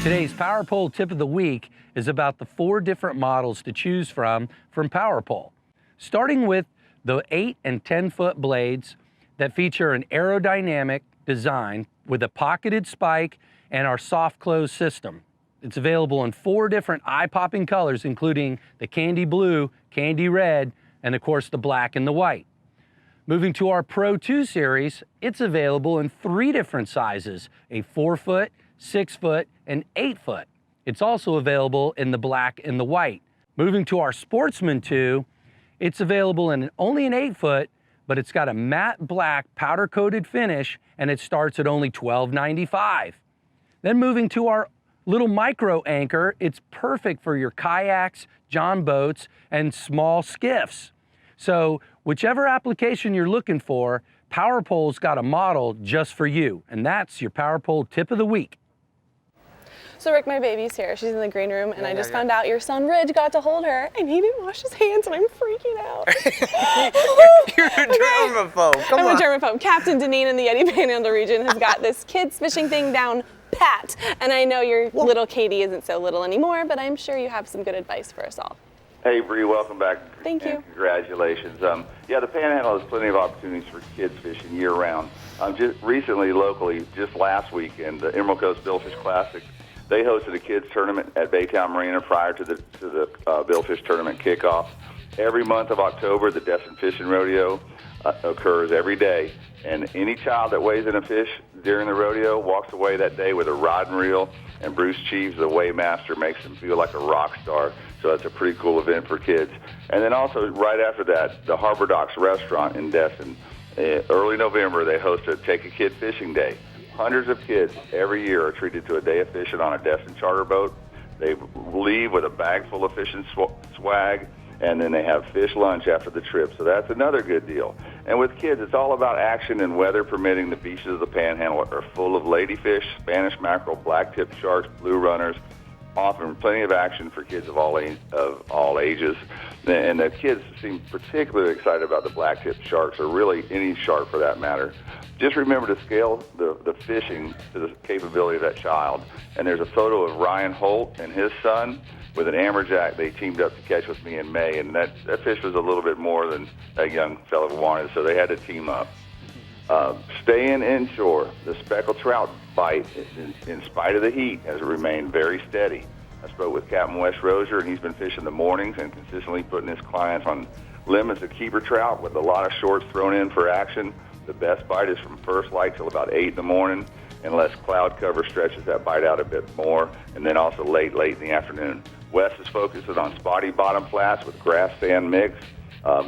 Today's Power Pole tip of the week is about the 4 different models to choose from Power Pole. Starting with the 8 and 10 foot blades that feature an aerodynamic design with a pocketed spike and our soft close system. It's available in 4 different eye-popping colors, including the candy blue, candy red, and of course the black and the white. Moving to our Pro 2 series, it's available in 3 different sizes, a 4 foot, 6 foot, and 8 foot. It's also available in the black and the white. Moving to our Sportsman 2, it's available in only an 8 foot, but it's got a matte black powder coated finish and it starts at only $12.95. Then moving to our little micro anchor, it's perfect for your kayaks, john boats, and small skiffs. So whichever application you're looking for, Power Pole's got a model just for you, and that's your Power Pole tip of the week. So Rick, my baby's here. She's in the green room, and I just found out your son Ridge got to hold her, and he didn't wash his hands, and I'm freaking out. You're a germaphobe. Come on. I'm a germaphobe. Captain Deneen in the Yeti Panhandle region has got this kids fishing thing down pat, and I know your little Katie isn't so little anymore, but I'm sure you have some good advice for us all. Hey, Brie, welcome back. Thank you. Congratulations. Yeah, the Panhandle has plenty of opportunities for kids fishing year-round. Just recently, locally, just last weekend, the Emerald Coast Billfish Classic, they hosted a kids tournament at Baytown Marina prior to the Billfish tournament kickoff. Every month of October, the Destin Fishing Rodeo occurs every day, and any child that weighs in a fish during the rodeo walks away that day with a rod and reel, and Bruce Cheeves, the weighmaster, makes them feel like a rock star. So that's a pretty cool event for kids. And then also right after that, the Harbor Docks restaurant in Destin, early November, they host a Take a Kid Fishing Day. Hundreds of kids every year are treated to a day of fishing on a Destin charter boat. They leave with a bag full of fishing swag, and then they have fish lunch after the trip. So that's another good deal. And with kids, it's all about action and weather permitting. The beaches of the Panhandle are full of ladyfish, Spanish mackerel, black-tipped sharks, blue runners, offering plenty of action for kids of all ages. And the kids seem particularly excited about the black-tipped sharks, or really any shark for that matter. Just remember to scale the fishing to the capability of that child. And there's a photo of Ryan Holt and his son with an amberjack they teamed up to catch with me in May. And that fish was a little bit more than that young fellow wanted, so they had to team up. Staying inshore, the speckled trout bite, in spite of the heat, has remained very steady. I spoke with Captain Wes Rozier, and he's been fishing the mornings and consistently putting his clients on limits of keeper trout with a lot of shorts thrown in for action. The best bite is from first light till about 8 in the morning, unless cloud cover stretches that bite out a bit more, and then also late in the afternoon. Wes is focusing on spotty bottom flats with grass sand mix,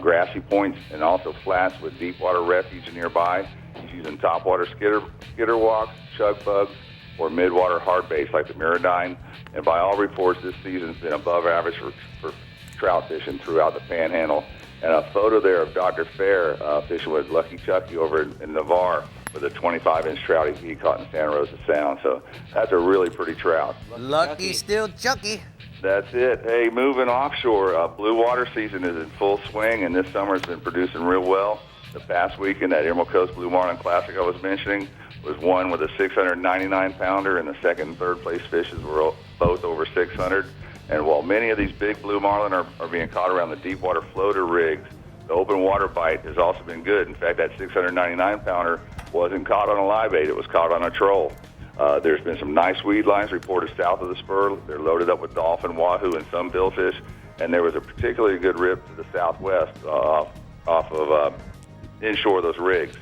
grassy points, and also flats with deep water refuge nearby. He's using topwater skitter walks, chug bugs, or midwater hard baits like the Miradine. And by all reports, this season's been above average for trout fishing throughout the Panhandle. And a photo there of Dr. Fair fishing with Lucky Chucky over in Navarre. with a 25-inch trout he caught in Santa Rosa Sound. So that's a really pretty trout. Lucky still Chucky. That's it. Hey, moving offshore, blue water season is in full swing, and this summer it's been producing real well. The past weekend, that Emerald Coast Blue Marlin Classic I was mentioning was won with a 699-pounder, and the second and third place fishes were both over 600. And while many of these big blue marlin are being caught around the deep water floater rigs, the open water bite has also been good. In fact, that 699-pounder wasn't caught on a live bait. It was caught on a troll. There's been some nice weed lines reported south of the spur. They're loaded up with dolphin, wahoo, and some billfish. And there was a particularly good rip to the southwest off of inshore of those rigs.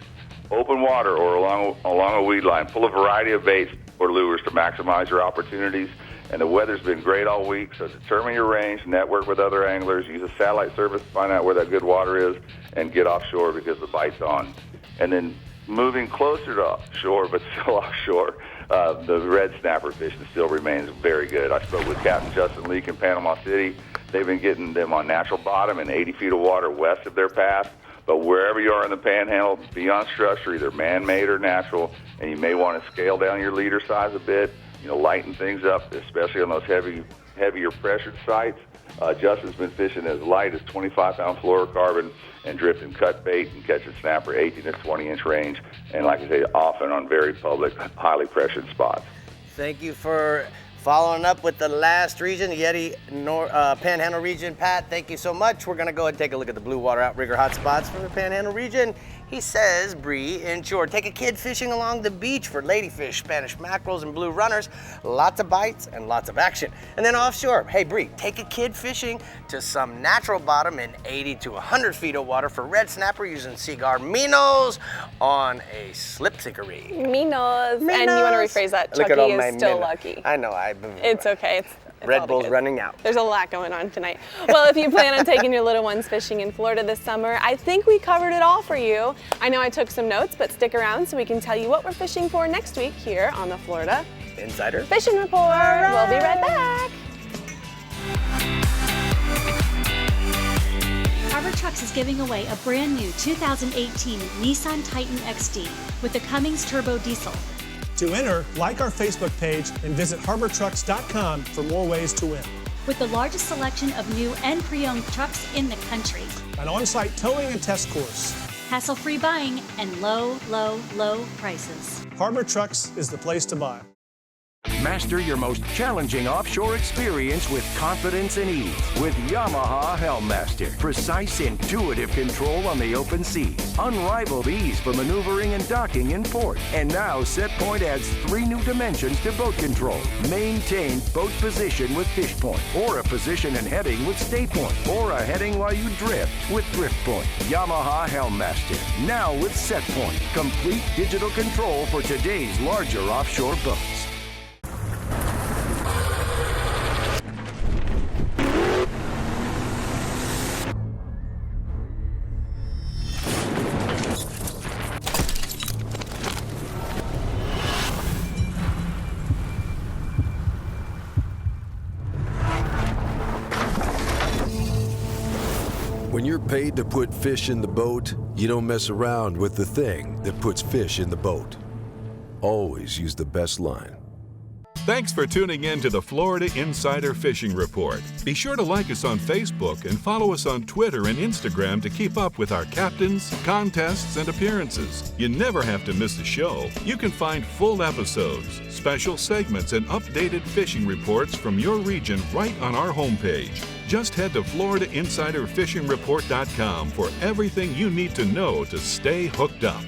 Open water or along a weed line, pull a variety of baits or lures to maximize your opportunities. And the weather's been great all week, so determine your range, network with other anglers, use a satellite service to find out where that good water is, and get offshore because the bite's on. And then moving closer to shore, but still offshore, the red snapper fishing still remains very good. I spoke with Captain Justin Leake in Panama City. They've been getting them on natural bottom and 80 feet of water west of their path. But wherever you are in the Panhandle, be on structure, either man-made or natural, and you may want to scale down your leader size a bit, lighten things up, especially on those heavier pressured sites. Justin's been fishing as light as 25-pound fluorocarbon and drifting cut bait and catching snapper 18 to 20-inch range, and like I say, often on very public, highly pressured spots. Thank you for following up with the last region, the Yeti Panhandle region. Pat, thank you so much. We're going to go ahead and take a look at the blue water outrigger hotspots from the Panhandle region. He says, Brie, inshore, take a kid fishing along the beach for ladyfish, Spanish mackerels, and blue runners. Lots of bites and lots of action. And then offshore, hey, Brie, take a kid fishing to some natural bottom in 80 to 100 feet of water for red snapper using cigar minnows on a slip sinkery. Minnows. And you want to rephrase that, Chucky is still lucky. I know. It's okay. It's Red Bull's running out. There's a lot going on tonight. Well, if you plan on taking your little ones fishing in Florida this summer, I think we covered it all for you. I know I took some notes, but stick around so we can tell you what we're fishing for next week here on the Florida Insider Fishing Report. Right. We'll be right back. Harbor Trucks is giving away a brand new 2018 Nissan Titan XD with the Cummins Turbo Diesel. To enter, like our Facebook page and visit harbortrucks.com for more ways to win. With the largest selection of new and pre-owned trucks in the country. An on-site towing and test course. Hassle-free buying and low, low, low prices. Harbor Trucks is the place to buy. Master your most challenging offshore experience with confidence and ease with Yamaha Helmmaster. Precise, intuitive control on the open seas. Unrivaled ease for maneuvering and docking in port. And now SetPoint adds 3 new dimensions to boat control. Maintain boat position with fish point, or a position and heading with stay point, or a heading while you drift with drift point. Yamaha Helmmaster. Now with SetPoint. Complete digital control for today's larger offshore boats. When you're paid to put fish in the boat, you don't mess around with the thing that puts fish in the boat. Always use the best line. Thanks for tuning in to the Florida Insider Fishing Report. Be sure to like us on Facebook and follow us on Twitter and Instagram to keep up with our captains, contests, and appearances. You never have to miss a show. You can find full episodes, special segments, and updated fishing reports from your region right on our homepage. Just head to FloridaInsiderFishingReport.com for everything you need to know to stay hooked up.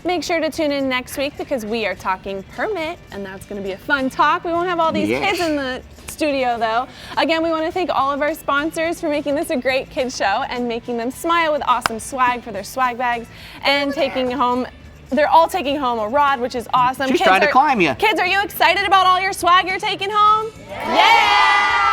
Make sure to tune in next week because we are talking permit, and that's going to be a fun talk. We won't have all these kids in the studio, though. Again, we want to thank all of our sponsors for making this a great kids show and making them smile with awesome swag for their swag bags and taking home. They're all taking home a rod, which is awesome. She's trying to climb you. Kids, are you excited about all your swag you're taking home? Yeah!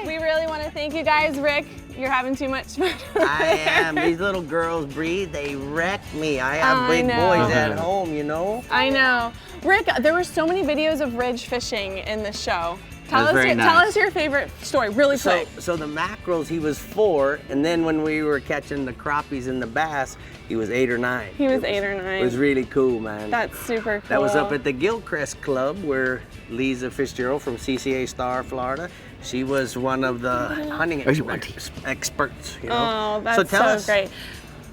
We really want to thank you guys. Rick, you're having too much fun. I am. These little girls, Brie, they wreck me. I have big boys at home, you know? I know. Rick, there were so many videos of Ridge fishing in the show. Tell us your favorite story, really quick. So the mackerels, he was 4, and then when we were catching the crappies and the bass, he was 8 or 9. He was 8 or 9. It was really cool, man. That's super cool. That was up at the Gilchrist Club where Lisa Fitzgerald from CCA Star, Florida, she was one of the hunting experts, you know. Oh, that's tell us. great.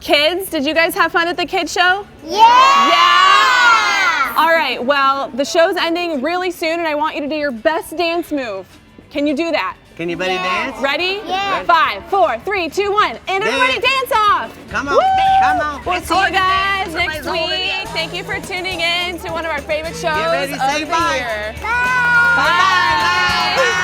Kids, did you guys have fun at the kids show? Yeah! Yeah! All right, well, the show's ending really soon and I want you to do your best dance move. Can you do that? Can you buddy dance? Ready? Yeah. 5, 4, 3, 2, 1, and everybody dance off! Come on, Woo! come on. We'll see you guys next Somebody's holding week. you. Thank you for tuning in to one of our favorite shows Get ready to say of the bye. year. Bye. Bye.